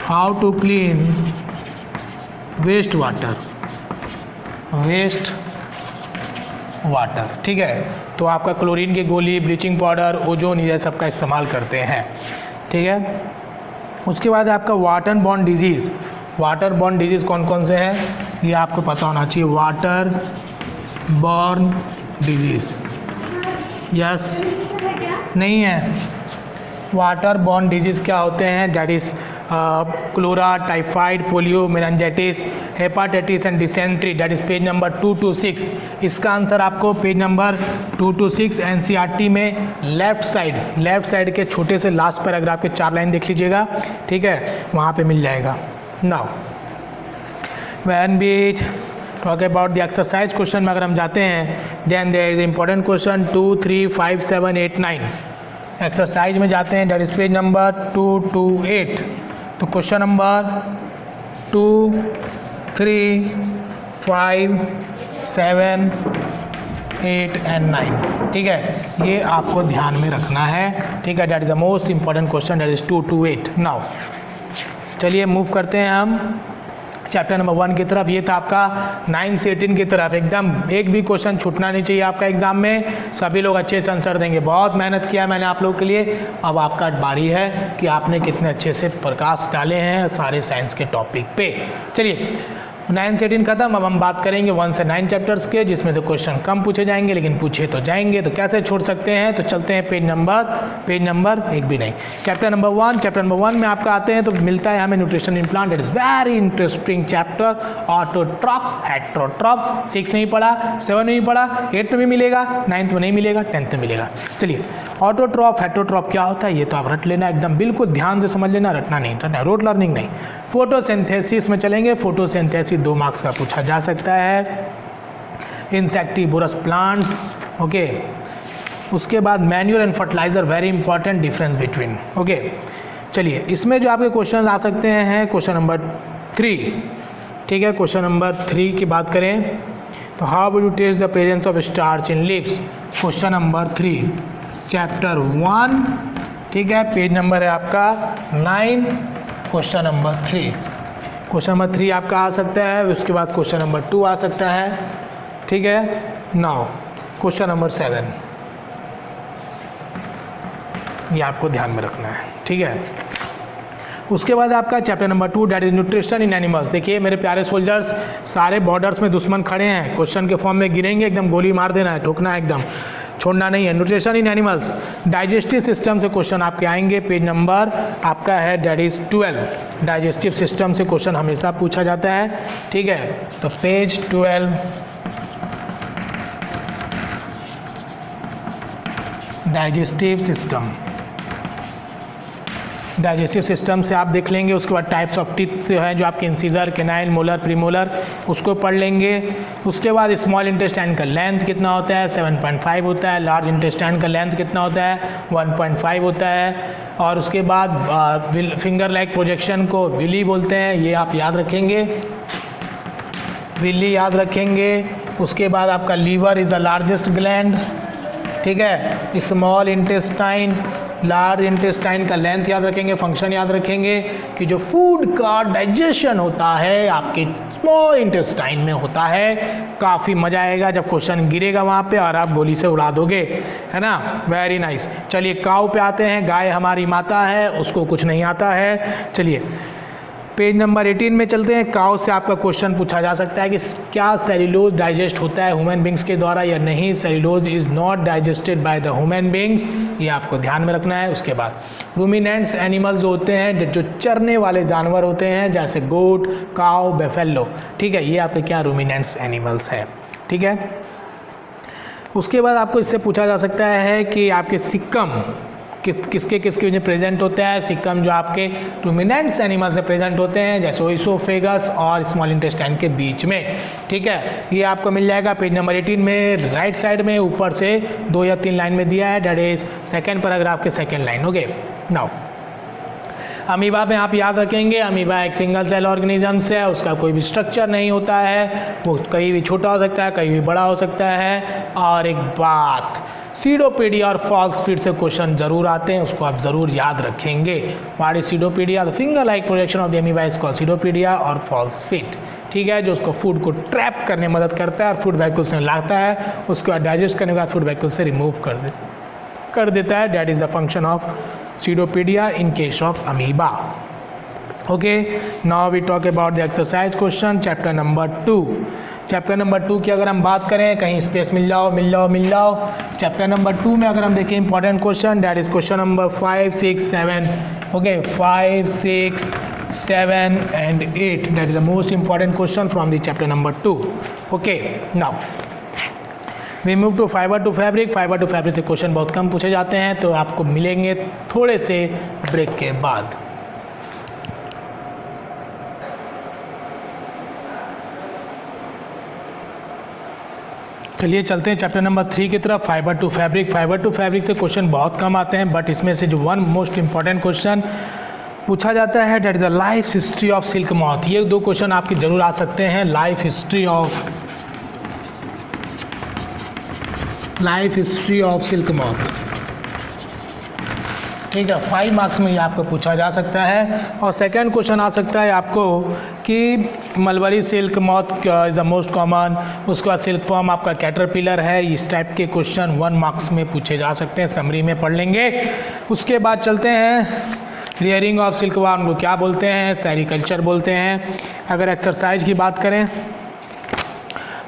how to clean waste water, waste water, ठीक है। तो आपका क्लोरीन की गोली, ब्लीचिंग पाउडर, ओजोन, ये सब का इस्तेमाल करते हैं, ठीक है। उसके बाद आपका water borne disease, water borne disease कौन कौन से हैं ये आपको पता होना चाहिए। वाटर बॉर्न डिजीज़, यस नहीं है। वाटर बॉर्न डिजीज़ क्या होते हैं, that is cholera, typhoid, polio, meningitis, hepatitis and dysentery, that is page number 2 to 6। इसका आंसर आपको पेज नंबर 2 to 6 एनसीईआरटी में लेफ़्ट साइड के छोटे से लास्ट पैराग्राफ के 4 लाइन देख लीजिएगा, ठीक है, वहाँ पे मिल जाएगा। Now when we talk about the exercise question में अगर हम जाते हैं, then there is important question 2, 3, 5, 7, 8, 9। Exercise में जाते हैं, that is page number 2 to 8। तो क्वेश्चन नंबर 2, 3, 5, 7, 8 एंड 9। ठीक है, ये आपको ध्यान में रखना है। ठीक है, that is the most important question, that is 2 to 8। Now चलिए मूव करते हैं हम चैप्टर नंबर 1 की तरफ। ये था आपका 9 से 18 की तरफ। एकदम एक भी क्वेश्चन छूटना नहीं चाहिए आपका एग्जाम में, सभी लोग अच्छे से आंसर देंगे। बहुत मेहनत किया मैंने आप लोगों के लिए, अब आपका बारी है कि आपने कितने अच्छे से प्रकाश डाले हैं सारे साइंस के टॉपिक पे। चलिए 9 से 18 खत्म, अब हम बात करेंगे 1 से 9 चैप्टर्स के, जिसमें से क्वेश्चन कम पूछे जाएंगे लेकिन पूछे तो जाएंगे। तो कैसे छोड़ सकते हैं, तो चलते हैं पेज नंबर एक भी नहीं, चैप्टर नंबर 1। चैप्टर नंबर 1 में आपका आते हैं तो मिलता है हमें nutrition in plant. It is very interesting chapter. Autotrophs, heterotrophs 6 में ही पढ़ा, 7 में ही पढ़ा, 8 में भी मिलेगा, 9th में नहीं मिलेगा, 10th में मिलेगा। चलिए ऑटोट्रॉफ हेट्रोट्रॉफ क्या होता है ये तो आप रट लेना, एकदम बिल्कुल ध्यान से समझ लेना, रटना नहीं, रटना रोड लर्निंग नहीं। फोटोसिंथेसिस में चलेंगे। फोटोसिंथेसिस 2 मार्क्स का पूछा जा सकता है। Insectivorous plants, okay. उसके बाद manure and fertilizer, very important, difference between, okay. चलिए इसमें जो आपके क्वेश्चन आ सकते हैं, क्वेश्चन नंबर 3। ठीक है, क्वेश्चन नंबर 3 की बात करें तो how would you test the presence of starch in leaves. Question number 3 chapter 1। ठीक है, पेज नंबर है आपका 9, क्वेश्चन नंबर 3। क्वेश्चन नंबर 3 आपका आ सकता है, उसके बाद क्वेश्चन नंबर 2 आ सकता है। ठीक है, नाउ क्वेश्चन नंबर 7, ये आपको ध्यान में रखना है। ठीक है, उसके बाद आपका chapter number 2 that is nutrition in animals. देखिए मेरे प्यारे सोल्जर्स, सारे बॉर्डर्स में दुश्मन खड़े हैं, क्वेश्चन के फॉर्म में गिरेंगे, एकदम गोली मार देना है, ठोकना है, एकदम छोड़ना नहीं है। Nutrition in animals, digestive system से क्वेश्चन आपके आएंगे। पेज नंबर आपका है दैट इज 12। डाइजेस्टिव सिस्टम से क्वेश्चन हमेशा पूछा जाता है। ठीक है, तो page 12 digestive system. Digestive system से आप देख लेंगे। उसके बाद टाइप्स ऑफ टीथ हैं जो आपके इंसीजर, केनाइन, मोलर, प्रीमोलर, उसको पढ़ लेंगे। उसके बाद स्मॉल इंटेस्टाइन का लेंथ कितना होता है, 7.5 होता है। लार्ज इंटेस्टाइन का लेंथ कितना होता है, 1.5 होता है। और उसके बाद फिंगर लाइक प्रोजेक्शन को विली बोलते हैं, ये आप याद रखेंगे, विली याद रखेंगे। उसके बाद आपका liver is the largest gland. ठीक है, स्मॉल इंटेस्टाइन, लार्ज इंटेस्टाइन का लेंथ याद रखेंगे, फंक्शन याद रखेंगे कि जो फूड का डाइजेशन होता है आपके स्मॉल इंटेस्टाइन में होता है। काफ़ी मज़ा आएगा जब क्वेश्चन गिरेगा वहाँ पे और आप गोली से उड़ा दोगे, है ना। Very nice. चलिए काऊ पे आते हैं। गाय हमारी माता है, उसको कुछ नहीं आता है। चलिए पेज नंबर 18 में चलते हैं। काउ से आपका क्वेश्चन पूछा जा सकता है कि क्या सेल्यूलोज डाइजेस्ट होता है ह्यूमन बींग्स के द्वारा या नहीं। Cellulose is not digested by the human beings, ये आपको ध्यान में रखना है। उसके बाद रूमिनेंट्स एनिमल्स जो होते हैं, जो चरने वाले जानवर होते हैं, जैसे गोट, काउ, बेफेलो। ठीक है, ये आपके क्या रूमिनेंट्स एनिमल्स हैं। ठीक है, उसके बाद आपको इससे पूछा जा सकता है कि आपके सिक्कम किसके किसके प्रेजेंट होता है। सिक्कम जो आपके रूमिनेंट्स एनिमल्स में प्रेजेंट होते हैं, जैसे ओइसोफेगस और स्मॉल इंटेस्टाइन के बीच में। ठीक है, ये आपको मिल जाएगा पेज नंबर 18 में, राइट साइड में ऊपर से 2 या 3 लाइन में दिया है, दैट इज सेकेंड पैराग्राफ के second line. Okay, now amoeba में आप याद रखेंगे, अमीबा एक सिंगल सेल ऑर्गेनिजम्स है, उसका कोई भी स्ट्रक्चर नहीं होता है, वो कहीं भी छोटा हो सकता है, कहीं भी बड़ा हो सकता है। और एक बात, सीडोपीडिया और फॉल्स फीट से क्वेश्चन जरूर आते हैं, उसको आप जरूर याद रखेंगे। What is pseudopodia, the finger like projection of the amoeba is called pseudopodia और फॉल्स फीट। ठीक है, जो उसको फूड को ट्रैप करने में मदद करता है और फूड वैक्यूल्स में लाता है, उसके बाद डाइजेस्ट करने के बाद फूड वैक्यूल से रिमूव कर देता है। That is the function of pseudopodia in case of amoeba. Okay, now we talk about the exercise question chapter number 2। Chapter number 2 की अगर हम बात करें, कहीं स्पेस मिल जाओ। चैप्टर नंबर 2 में अगर हम देखें important question, that is question number 5, 6, 7। Okay, 5, 6, 7 and 8, that is the most important question from the chapter number 2. Okay, now we move to fiber to fabric। Fibre to fabric से question बहुत कम पूछे जाते हैं, तो आपको मिलेंगे थोड़े से ब्रेक के बाद। चलिए चलते हैं चैप्टर नंबर 3 की तरफ, fibre to fabric. Fibre to fabric से क्वेश्चन बहुत कम आते हैं, बट इसमें से जो वन मोस्ट इंपॉर्टेंट क्वेश्चन पूछा जाता है that is the life history of silk moth. ये दो क्वेश्चन आपके जरूर आ सकते हैं। Life history of silk moth, ठीक है, 5 मार्क्स में ये आपको पूछा जा सकता है। और सेकंड क्वेश्चन आ सकता है आपको कि mulberry silk moth is the most common, उसके बाद सिल्क फॉर्म आपका कैटरपिलर है। इस टाइप के क्वेश्चन 1 मार्क्स में पूछे जा सकते हैं, समरी में पढ़ लेंगे। उसके बाद चलते हैं रियरिंग ऑफ सिल्क वार्म को क्या बोलते हैं, सेरिकल्चर बोलते हैं। अगर एक्सरसाइज की बात करें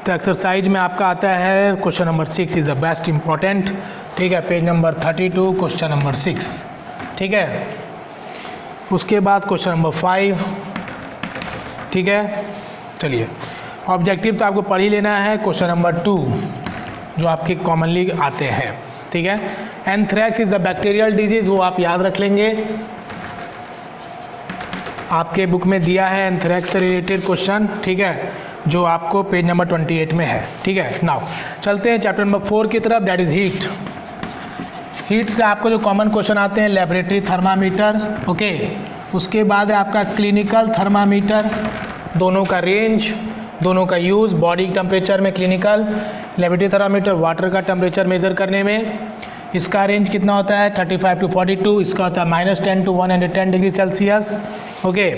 तो एक्सरसाइज में आपका आता है question number 6 is the best important, ठीक है, पेज नंबर 32 क्वेश्चन नंबर 6, ठीक है। उसके बाद क्वेश्चन नंबर 5, ठीक है। चलिए, ऑब्जेक्टिव तो आपको पढ़ ही लेना है। क्वेश्चन नंबर 2 जो आपके कॉमनली आते हैं, ठीक है। Anthrax is the bacterial disease, वो आप याद रख लेंगे, आपके बुक में दिया है एंथ्रैक्स से रिलेटेड क्वेश्चन, ठीक है, जो आपको पेज नंबर 28 में है, ठीक है। नाउ चलते हैं चैप्टर नंबर 4 की तरफ, दैट इज़ हीट। हीट से आपको जो कॉमन क्वेश्चन आते हैं, लेबोरेटरी थर्मामीटर, ओके। उसके बाद है आपका क्लिनिकल थर्मामीटर, दोनों का रेंज, दोनों का यूज़, बॉडी टेम्परेचर में क्लिनिकल, लेबोरेटरी थर्मामीटर वाटर का टेम्परेचर मेजर करने में। इसका रेंज कितना होता है 35 to 42, इसका होता है -10 to 110 डिग्री सेल्सियस, ओके।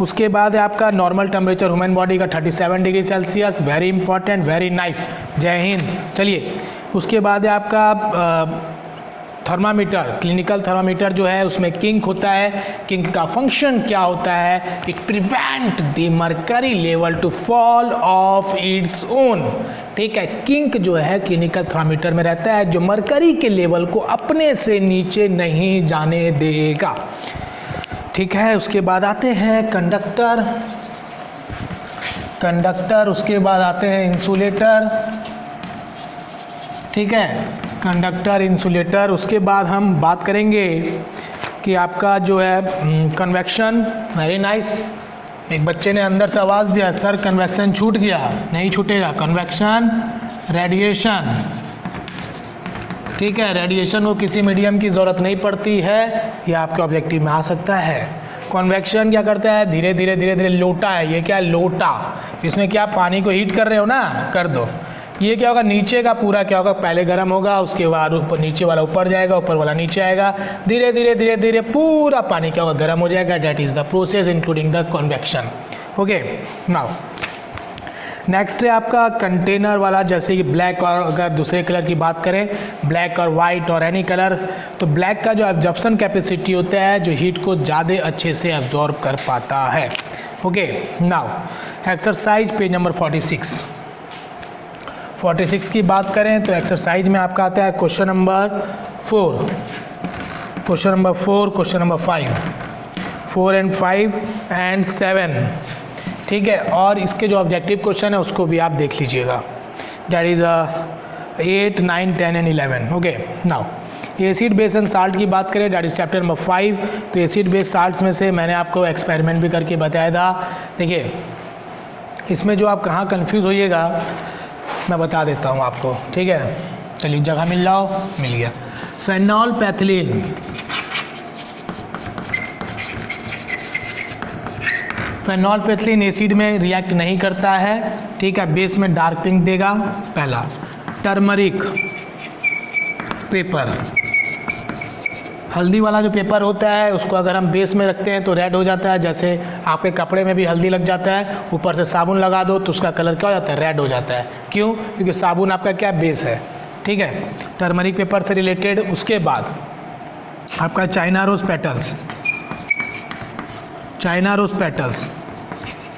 उसके बाद है आपका नॉर्मल टेम्परेचर ह्यूमन बॉडी का 37 degree Celsius, very important, very nice, जय हिंद। चलिए, उसके बाद है आपका थर्मामीटर, क्लिनिकल थर्मामीटर जो है उसमें किंक होता है। किंक का फंक्शन क्या होता है, it prevent the mercury level to fall of its own, ठीक है। किंक जो है क्लिनिकल थर्मामीटर में रहता है, जो मर्करी के लेवल को अपने से नीचे नहीं जाने देगा, ठीक है। उसके बाद आते हैं कंडक्टर, उसके बाद आते हैं इंसुलेटर, ठीक है, कंडक्टर, इंसुलेटर। उसके बाद हम बात करेंगे कि आपका जो है कन्वेक्शन, वेरी नाइस। एक बच्चे ने अंदर से आवाज़ दिया, सर कन्वेक्शन छूट गया, नहीं छूटेगा, कन्वेक्शन, रेडिएशन, ठीक है। रेडिएशन को किसी मीडियम की ज़रूरत नहीं पड़ती है, ये आपके ऑब्जेक्टिव में आ सकता है। कन्वेक्शन क्या करता है, धीरे धीरे लोटा है, ये क्या है, लोटा, इसमें क्या पानी को हीट कर रहे हो ना, कर दो। ये क्या होगा, नीचे का पूरा क्या होगा, पहले गर्म होगा, उसके बाद ऊपर, नीचे वाला ऊपर जाएगा, ऊपर वाला नीचे आएगा, धीरे धीरे पूरा पानी क्या होगा, गर्म हो जाएगा। That is the process including the convection, okay. Now next है आपका कंटेनर वाला, जैसे कि ब्लैक, और अगर दूसरे कलर की बात करें, ब्लैक और वाइट और एनी कलर, तो ब्लैक का जो एब्जॉर्प्शन कैपेसिटी होता है, जो हीट को ज़्यादा अच्छे से एब्जॉर्ब कर पाता है, okay. Now exercise page number 46 की बात करें तो एक्सरसाइज में आपका आता है question number 4, question number 5, 4 and 5 and 7, ठीक है। और इसके जो ऑब्जेक्टिव क्वेश्चन है उसको भी आप देख लीजिएगा, that is 8, 9, 10 and 11, okay. Now acid base and salt की बात करें, दैट इज़ चैप्टर नंबर 5। तो एसिड बेस साल्ट्स में से मैंने आपको एक्सपेरिमेंट भी करके बताया था। देखिए, इसमें जो आप कहाँ कन्फ्यूज़ होइएगा मैं बता देता हूँ आपको, ठीक है। चलिए, जगह मिल गया। फेनॉल पैथिलीन एसिड में रिएक्ट नहीं करता है, ठीक है, बेस में डार्क पिंक देगा, पहला। टर्मरिक पेपर, हल्दी वाला जो पेपर होता है उसको अगर हम बेस में रखते हैं तो रेड हो जाता है, जैसे आपके कपड़े में भी हल्दी लग जाता है, ऊपर से साबुन लगा दो तो उसका कलर क्या हो जाता है, रेड हो जाता है। क्यों? क्योंकि साबुन आपका क्या बेस है, ठीक है। टर्मरिक पेपर से रिलेटेड। उसके बाद आपका चाइना रोज़ पेटल्स,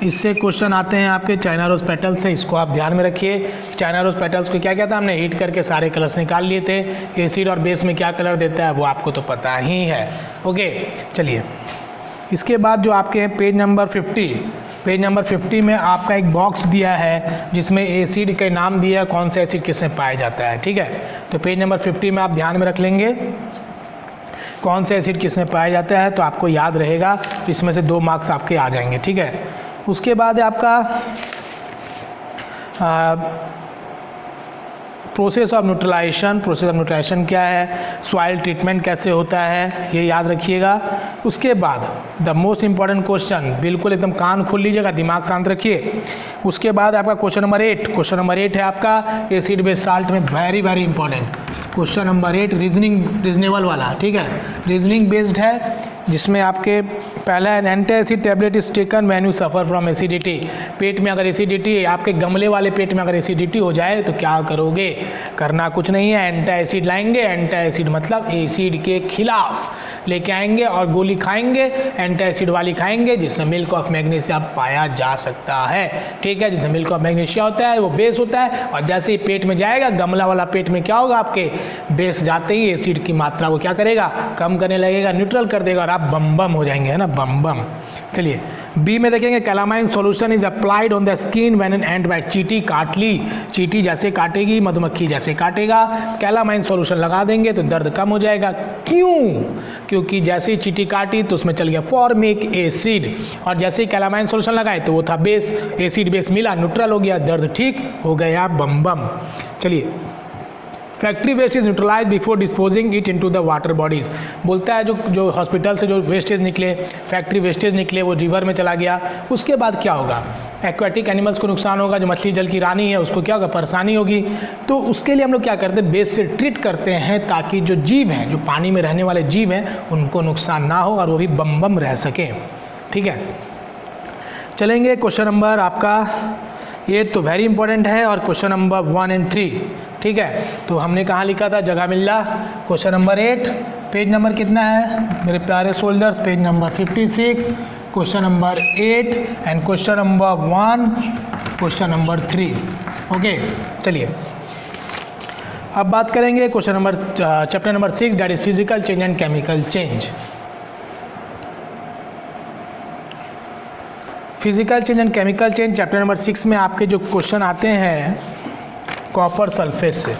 इससे क्वेश्चन आते हैं आपके चाइना रोज़ पेटल्स से, इसको आप ध्यान में रखिए। चाइना रोज़ पेटल्स को क्या था, हमने हीट करके सारे कलर्स निकाल लिए थे। एसिड और बेस में क्या कलर देता है वो आपको तो पता ही है, ओके। चलिए, इसके बाद जो आपके हैं पेज नंबर 50 में आपका एक बॉक्स दिया है जिसमें एसिड के नाम दिया है, कौन सा एसिड किसमें पाया जाता है, ठीक है। तो पेज नंबर 50 में आप ध्यान में रख लेंगे कौन सा एसिड किसमें पाया जाता है, तो आपको याद रहेगा, इसमें से 2 मार्क्स आपके आ जाएंगे, ठीक है। उसके बाद है आपका प्रोसेस ऑफ न्यूट्रलाइजेशन क्या है, सॉइल ट्रीटमेंट कैसे होता है, ये याद रखिएगा। उसके बाद द मोस्ट इंपॉर्टेंट क्वेश्चन, बिल्कुल एकदम कान खोल लीजिएगा, दिमाग शांत रखिए। उसके बाद आपका क्वेश्चन नंबर 8 है आपका एसिड बेस साल्ट में, very important question number 8 reasonable वाला, ठीक है, रीजनिंग बेस्ड है, जिसमें आपके पहला है anti acid tablet is taken when you suffer from acidity. पेट में अगर एसिडिटी, आपके गमले वाले पेट में अगर एसिडिटी हो जाए तो क्या करोगे, करना कुछ नहीं है, एंटी एसिड लाएंगे, एंटी एसिड मतलब एसिड के खिलाफ लेके आएंगे और गोली खाएंगे, एंटी एसिड वाली खाएंगे, जिसमें मिल्क ऑफ मैग्नीशिया पाया जा सकता है, ठीक है, जिसमें मिल्क ऑफ मैग्नीशिया होता है वो बेस होता है, और जैसे ही पेट में जाएगा गमला वाला पेट में क्या होगा, आपके बेस जाते ही एसिड की मात्रा वो क्या करेगा, कम करने लगेगा, न्यूट्रल कर देगा और आप बम हो जाएंगे, है ना, बम। चलिए बी में देखेंगे calamine solution is applied on the skin when an ant bite. चींटी काट ली, चींटी जैसे काटेगी, मधुमक्खी जैसे काटेगा, कैलामाइन सॉल्यूशन लगा देंगे तो दर्द कम हो जाएगा। क्यों? क्योंकि जैसे ही चींटी काटी तो उसमें चल गया फॉर्मिक एसिड, और जैसे ही कैलामाइन सॉल्यूशन लगाए तो वो था बेस, एसिड बेस मिला, न्यूट्रल हो गया, दर्द ठीक हो गया, बम। चलिए factory waste is neutralise before disposing it into the water bodies. बोलता है जो हॉस्पिटल से जो वेस्टेज निकले, फैक्ट्री वेस्टेज निकले, वो रिवर में चला गया, उसके बाद क्या होगा, एक्वाटिक एनिमल्स को नुकसान होगा, जो मछली जल की रानी है उसको क्या होगा, परेशानी होगी। तो उसके लिए हम लोग क्या करते हैं, बेस से ट्रीट करते हैं ताकि जो जीव हैं, जो पानी में रहने वाले जीव हैं, उनको नुकसान ना हो और वो भी बम रह सकें, ठीक है। चलेंगे क्वेश्चन नंबर आपका 8 तो वेरी इंपॉर्टेंट है, और क्वेश्चन नंबर 1 और 3, ठीक है। तो हमने कहाँ लिखा था, जगह मिल्ला, क्वेश्चन नंबर 8, पेज नंबर कितना है मेरे प्यारे soldiers, page number 56, question number 8 and question number 1, question number 3, okay. चलिए अब बात करेंगे question number chapter number 6 that is physical change and chemical change. Physical change and chemical change chapter number 6 में आपके जो क्वेश्चन आते हैं कॉपर सल्फेट से,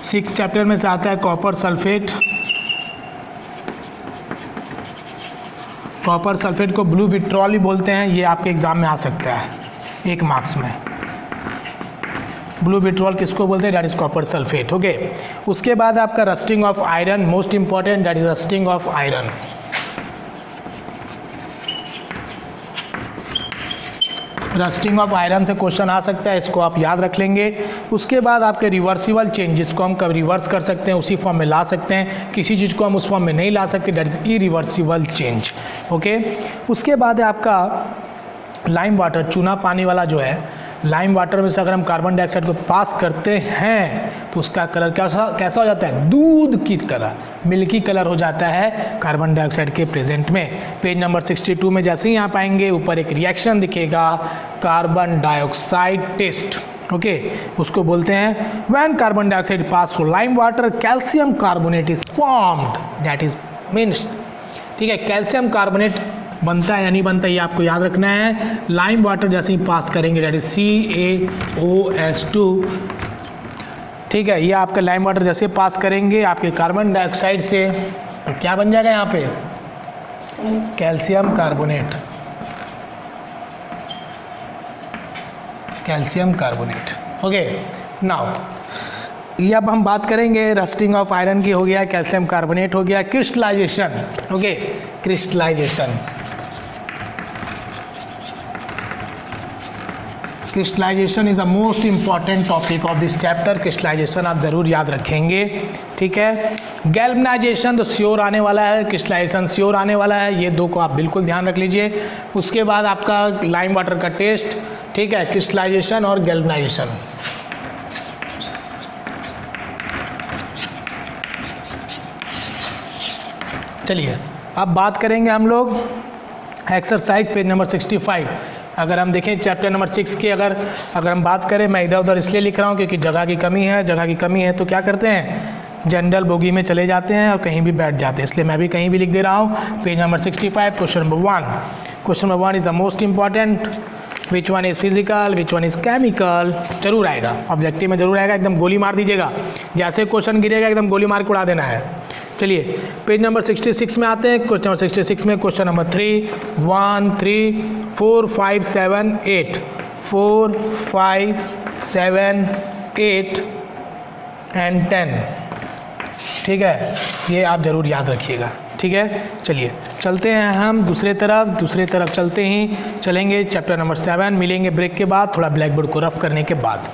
6 चैप्टर में से आता है कॉपर सल्फेट। कॉपर सल्फेट को ब्लू विट्रॉल भी बोलते हैं, ये आपके एग्जाम में आ सकता है 1 मार्क्स में। ब्लू विट्रॉल किसको बोलते हैं, that is copper sulphate, okay. उसके बाद आपका rusting of iron, most important, that is rusting of iron. Rusting of iron से क्वेश्चन आ सकता है, इसको आप याद रख लेंगे। उसके बाद आपके रिवर्सिबल चेंज, जिसको हम कब रिवर्स कर सकते हैं, उसी फॉर्म में ला सकते हैं, किसी चीज़ को हम उस फॉर्म में नहीं ला सकते, that is irreversible change, okay. उसके बाद है आपका लाइम वाटर, चूना पानी वाला जो है, लाइम वाटर में से अगर हम कार्बन डाइऑक्साइड को पास करते हैं तो उसका कलर कैसा हो जाता है, दूध की तरह मिल्की कलर हो जाता है कार्बन डाइऑक्साइड के प्रेजेंट में। पेज नंबर 62 में जैसे ही आप आएंगे ऊपर एक रिएक्शन दिखेगा, कार्बन डाइऑक्साइड टेस्ट, ओके, उसको बोलते हैं when carbon dioxide pass through lime water calcium carbonate is formed, that is means, ठीक है, कैल्शियम कार्बोनेट बनता है या नहीं बनता, ये आपको याद रखना है। लाइम वाटर जैसे ही पास करेंगे, दैट इज CaOH2, ठीक है, ये आपका लाइम वाटर जैसे पास करेंगे आपके कार्बन डाइऑक्साइड से, तो क्या बन जाएगा यहाँ पे, calcium carbonate, calcium carbonate, okay. Now ये अब हम बात करेंगे रस्टिंग ऑफ आयरन की, हो गया कैल्शियम कार्बोनेट, हो गया crystallisation, okay, crystallisation. Crystallisation is the most important topic of this chapter. Crystallisation आप ज़रूर याद रखेंगे, ठीक है। गैल्वनाइजेशन तो श्योर आने वाला है, क्रिस्टलाइजेशन श्योर आने वाला है, ये 2 को आप बिल्कुल ध्यान रख लीजिए। उसके बाद आपका लाइम वाटर का टेस्ट, ठीक है, क्रिस्टलाइजेशन और गैल्वनाइजेशन। चलिए अब बात करेंगे हम लोग एक्सरसाइज पेज नंबर 65। अगर हम देखें चैप्टर नंबर 6 की अगर हम बात करें, मैं इधर उधर इसलिए लिख रहा हूँ क्योंकि जगह की कमी है, तो क्या करते हैं, जनरल बोगी में चले जाते हैं और कहीं भी बैठ जाते हैं, इसलिए मैं भी कहीं भी लिख दे रहा हूँ। Page number 65, question number 1। Question number 1 is the most important, which one is physical, which one is chemical, जरूर आएगा, ऑब्जेक्टिव में जरूर आएगा, एकदम गोली मार दीजिएगा, जैसे क्वेश्चन गिरेगा एकदम गोली मार के उड़ा देना है। चलिए पेज नंबर 66 में आते हैं। क्वेश्चन नंबर 66 में क्वेश्चन नंबर 3, 1, 3, 4, 5, 7, 8, 4, 5, 7, 8 एंड 10, ठीक है, ये आप ज़रूर याद रखिएगा, ठीक है। चलिए चलते हैं हम दूसरे तरफ चलते ही चलेंगे चैप्टर नंबर 7, मिलेंगे ब्रेक के बाद, थोड़ा ब्लैक बोर्ड को रफ करने के बाद।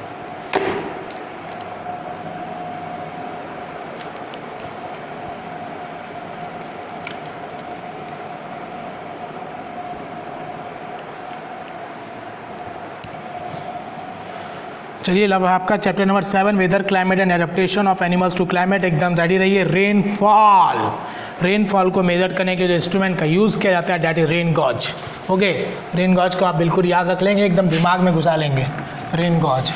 चलिए अब आपका chapter number 7 weather climate and adaptation of animals to climate, एकदम रेडी रहिए। रेनफॉल को मेजर करने के लिए जो इंस्ट्रूमेंट का यूज़ किया जाता है that is rain gauge. Okay, rain gauge को आप बिल्कुल याद रख लेंगे, एकदम दिमाग में घुसा लेंगे, रेन गॉज,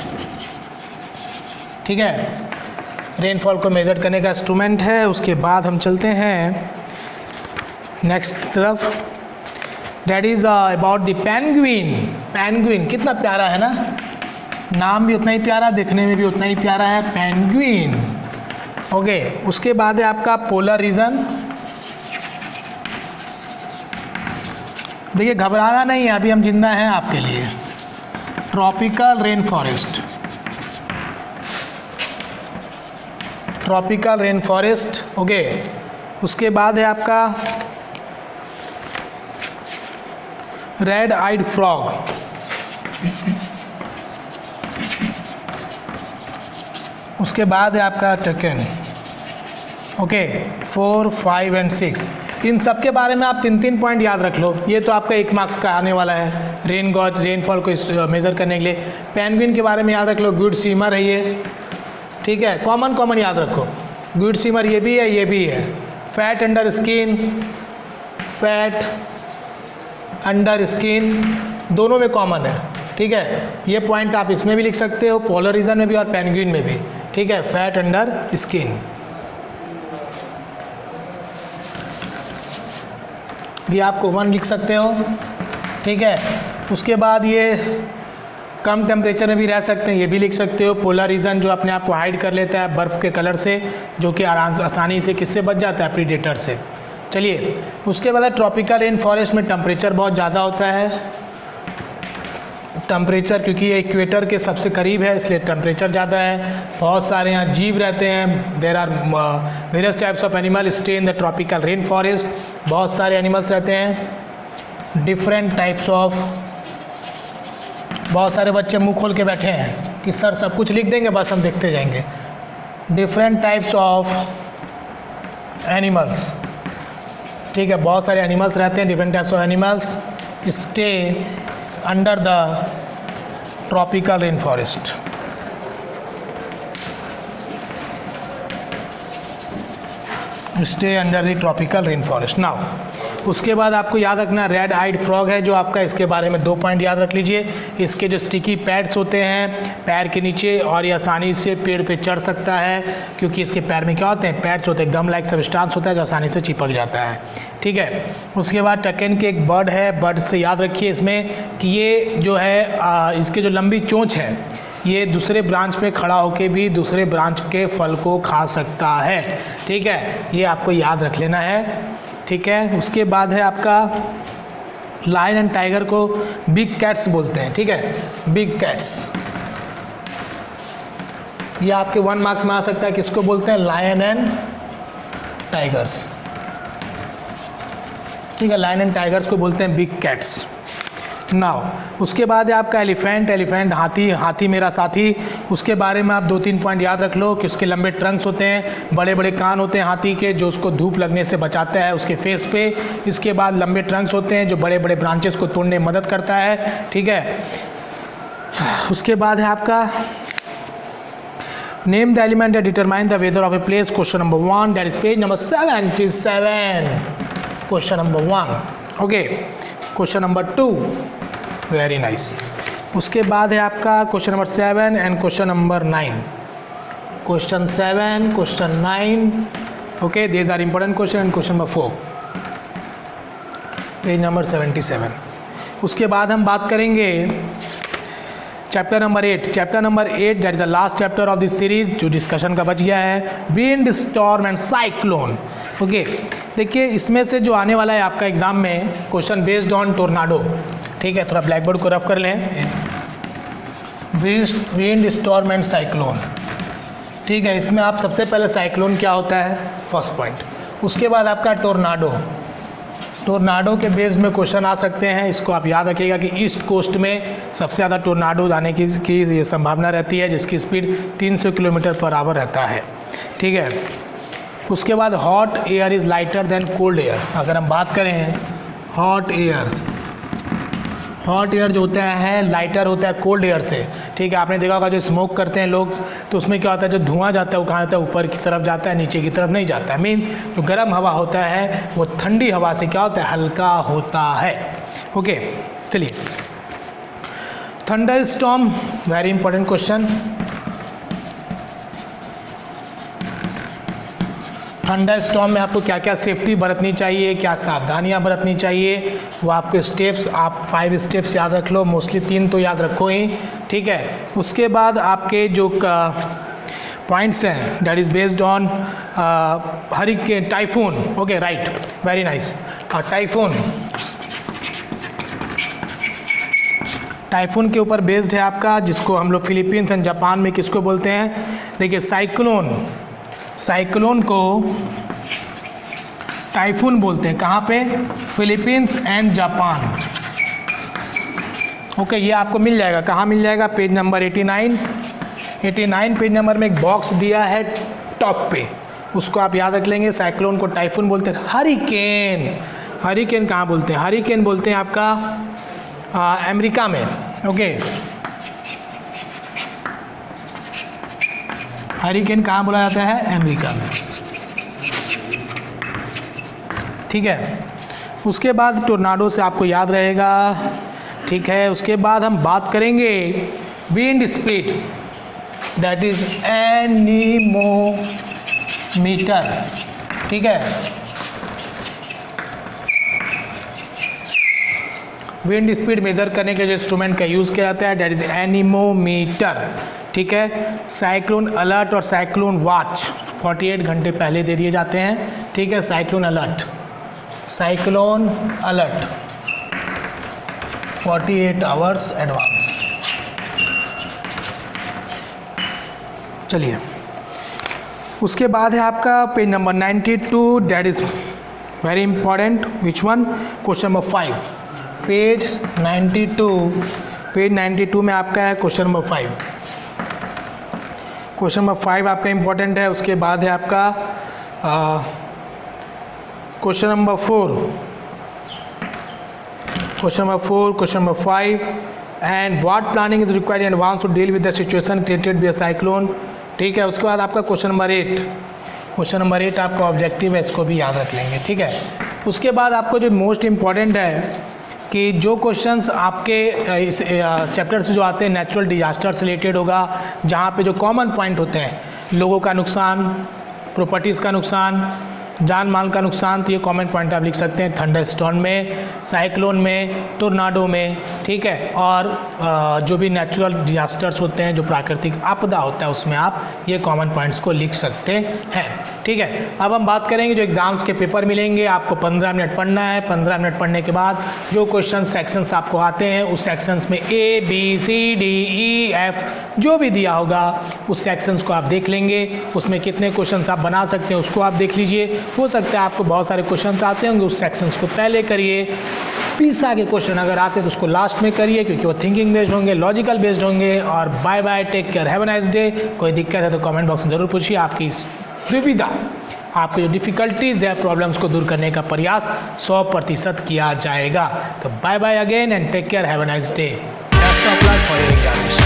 ठीक है। रेनफॉल को मेजर करने का इंस्ट्रूमेंट है। उसके बाद हम चलते हैं नेक्स्ट तरफ, that is about the penguin. Penguin कितना प्यारा है ना, नाम भी उतना ही प्यारा, देखने में भी उतना ही प्यारा है, पेंगुइन। ओके, उसके बाद है आपका पोलर रीजन। देखिए घबराना नहीं है, अभी हम जिंदा हैं आपके लिए। Tropical rain forest, tropical rain forest. Okay, उसके बाद है आपका रेड आइड फ्रॉग। उसके बाद है आपका टकेन। ओके, 4, 5 एंड 6, इन सब के बारे में आप 3 पॉइंट याद रख लो, ये तो आपका 1 मार्क्स का आने वाला है। रेन गॉज, रेनफॉल को मेज़र करने के लिए। पेंगुइन के बारे में याद रख लो, गुड स्विमर है ये, ठीक है, कॉमन याद रखो, गुड स्विमर ये भी है, ये भी है। Fat under skin, fat under skin दोनों में कॉमन है, ठीक है। ये पॉइंट आप इसमें भी लिख सकते हो, पोलर रीजन में भी और पेंगुइन में भी, ठीक है, फैट अंडर स्किन भी आप कॉमन लिख सकते हो, ठीक है। उसके बाद ये कम टेम्परेचर में भी रह सकते हैं, ये भी लिख सकते हो। पोलर रीजन जो अपने आप को हाइड कर लेता है बर्फ़ के कलर से, जो कि आसानी से किससे बच जाता है, प्रीडेटर से। चलिए उसके बाद ट्रॉपिकल रेन फॉरेस्ट में टेम्परेचर बहुत ज़्यादा होता है। टेम्परेचर क्योंकि ये इक्वेटर के सबसे करीब है इसलिए टेम्परेचर ज़्यादा है। बहुत सारे यहाँ जीव रहते हैं, there are various types of animal stay in the tropical rain forest. बहुत सारे एनिमल्स रहते हैं, डिफरेंट टाइप्स ऑफ। बहुत सारे बच्चे मुंह खोल के बैठे हैं कि सर सब कुछ लिख देंगे, बस हम देखते जाएंगे। डिफरेंट टाइप्स ऑफ एनिमल्स, ठीक है, बहुत सारे एनिमल्स रहते हैं, different types of animals stay under the tropical rain forest. Stay under the tropical rain forest. Now उसके बाद आपको याद रखना रेड आइड फ्रॉग है जो आपका, इसके बारे में 2 पॉइंट याद रख लीजिए। इसके जो स्टिकी पैड्स होते हैं पैर के नीचे, और ये आसानी से पेड़ पे चढ़ सकता है क्योंकि इसके पैर में क्या होते हैं, पैड्स होते हैं, गम लाइक सब्सटेंस होता है जो आसानी से चिपक जाता है, ठीक है। उसके बाद टकेन के एक बर्ड है, बर्ड से याद रखिए इसमें कि ये जो है इसके जो लंबी चोंच है ये दूसरे ब्रांच पे खड़ा होके भी दूसरे ब्रांच के फल को खा सकता है, ठीक है, ये आपको याद रख लेना है, ठीक है। उसके बाद है आपका लायन एंड टाइगर को बिग कैट्स बोलते हैं, ठीक है, बिग कैट्स। ये आपके 1 मार्क्स में आ सकता है, किसको बोलते हैं, लायन एंड टाइगर्स, ठीक है, लायन एंड टाइगर्स को बोलते हैं बिग कैट्स। नाउ उसके बाद है आपका एलिफेंट, हाथी मेरा साथी। उसके बारे में आप 2-3 पॉइंट याद रख लो कि उसके लंबे ट्रंक्स होते हैं, बड़े बड़े कान होते हैं हाथी के जो उसको धूप लगने से बचाता है उसके फेस पे। इसके बाद लंबे ट्रंक्स होते हैं जो बड़े बड़े ब्रांचेस को तोड़ने में मदद करता है, ठीक है। उसके बाद है आपका name the element that determine the weather of a place, question number 1, that is page number 77, question number 1। Okay, question number 2, very nice. उसके बाद है आपका question number 7 and question number 9, question 7, question 9। Okay, these are important question and question number 4, page number 77। उसके बाद हम बात करेंगे chapter number 8। Chapter number 8 that is the last chapter of this series जो डिस्कशन का बच गया है, wind, storm and cyclone. Okay, देखिए इसमें से जो आने वाला है आपका एग्जाम में क्वेश्चन बेस्ड ऑन टोर्नाडो, ठीक है। थोड़ा ब्लैक बोर्ड को रफ कर लें। Wind storm and cyclone. ठीक है, इसमें आप सबसे पहले साइक्लोन क्या होता है, फर्स्ट पॉइंट। उसके बाद आपका टोर्नाडो। टोर्नाडो के बेस में क्वेश्चन आ सकते हैं, इसको आप याद रखिएगा कि ईस्ट कोस्ट में सबसे ज़्यादा टोर्नाडो आने की ये संभावना रहती है, जिसकी स्पीड 300 किलोमीटर पर आवर रहता है। ठीक है, उसके बाद hot air is lighter than cold air. अगर हम बात करें हॉट एयर जो होता है लाइटर होता है कोल्ड एयर से। ठीक है, आपने देखा होगा जो स्मोक करते हैं लोग, तो उसमें क्या होता है, जो धुआं जाता है वो कहाँ जाता है, ऊपर की तरफ जाता है, नीचे की तरफ नहीं जाता है। मीन्स जो गर्म हवा होता है वो ठंडी हवा से क्या होता है, हल्का होता है। ओके, चलिए thunder storm, very important question. Thunder storm में आपको क्या क्या सेफ्टी बरतनी चाहिए, क्या सावधानियां बरतनी चाहिए, वो आपके स्टेप्स, आप 5 स्टेप्स याद रख लो, मोस्टली 3 तो याद रखो ही। ठीक है, उसके बाद आपके जो पॉइंट्स हैं that is based on hurricane, typhoon. Okay, right, very nice. Typhoon के ऊपर बेस्ड है आपका, जिसको हम लोग फिलीपींस एंड जापान में किसको बोलते हैं, देखिए साइक्लोन को टाइफून बोलते हैं। कहाँ पे, फिलीपींस एंड जापान। ओके, ये आपको मिल जाएगा, कहाँ मिल जाएगा, पेज नंबर 89 पेज नंबर में एक बॉक्स दिया है टॉप पे, उसको आप याद रख लेंगे। साइक्लोन को टाइफून बोलते हैं। हरिकेन कहाँ बोलते हैं, हरिकेन बोलते हैं आपका अमेरिका में। ओके, हरिकेन कहाँ बोला जाता है, अमेरिका में। ठीक है, उसके बाद टोर्नाडो से आपको याद रहेगा। ठीक है, उसके बाद हम बात करेंगे wind speed, that is anemometer. ठीक है, विंड स्पीड मेजर करने के जो इंस्ट्रूमेंट का यूज़ किया जाता है दैट इज एनीमोमीटर। ठीक है, साइक्लोन अलर्ट और साइक्लोन वॉच 48 घंटे पहले दे दिए जाते हैं। ठीक है, साइक्लोन अलर्ट 48 आवर्स एडवांस। चलिए, उसके बाद है आपका page number 92, that is very important. Which one, question number 5, page 92 में आपका है क्वेश्चन नंबर 5। क्वेश्चन नंबर 5 आपका इंपॉर्टेंट है। उसके बाद है आपका question number 4, question number 5 and what planning is required in advance to deal with the situation created by cyclone. ठीक है, उसके बाद आपका क्वेश्चन नंबर 8 आपका ऑब्जेक्टिव है, इसको भी याद रख लेंगे। ठीक है, उसके बाद आपको जो मोस्ट इम्पॉर्टेंट है कि जो क्वेश्चंस आपके इस चैप्टर से जो आते हैं नेचुरल डिजास्टर से रिलेटेड होगा, जहाँ पे जो कॉमन पॉइंट होते हैं, लोगों का नुकसान, प्रॉपर्टीज़ का नुकसान, जान माल का नुकसान, तो ये कॉमन पॉइंट आप लिख सकते हैं थंडर स्टॉर्म में, साइक्लोन में, टोर्नाडो में। ठीक है, और जो भी नेचुरल डिजास्टर्स होते हैं, जो प्राकृतिक आपदा होता है, उसमें आप ये कॉमन पॉइंट्स को लिख सकते हैं। ठीक है, अब हम बात करेंगे जो एग्ज़ाम्स के पेपर मिलेंगे, आपको 15 मिनट पढ़ना है। 15 मिनट पढ़ने के बाद जो क्वेश्चन सेक्शंस आपको आते हैं, उस सेक्शंस में A B C D E F जो भी दिया होगा, उस सेक्शंस को आप देख लेंगे। उसमें कितने क्वेश्चंस आप बना सकते हैं उसको आप देख लीजिए। हो सकता है आपको बहुत सारे क्वेश्चन आते होंगे, उस सेक्शंस को पहले करिए। 20 आगे क्वेश्चन अगर आते हैं तो उसको लास्ट में करिए, क्योंकि वो थिंकिंग बेस्ड होंगे, लॉजिकल बेस्ड होंगे। और bye bye, take care, have a nice day. कोई दिक्कत है तो कमेंट बॉक्स में ज़रूर पूछिए। आपकी दुविधा, आपकी जो डिफ़िकल्टीज़ है, प्रॉब्लम्स को दूर करने का प्रयास 100% किया जाएगा। तो bye bye again and take care, have a nice day. Best of luck for your examination.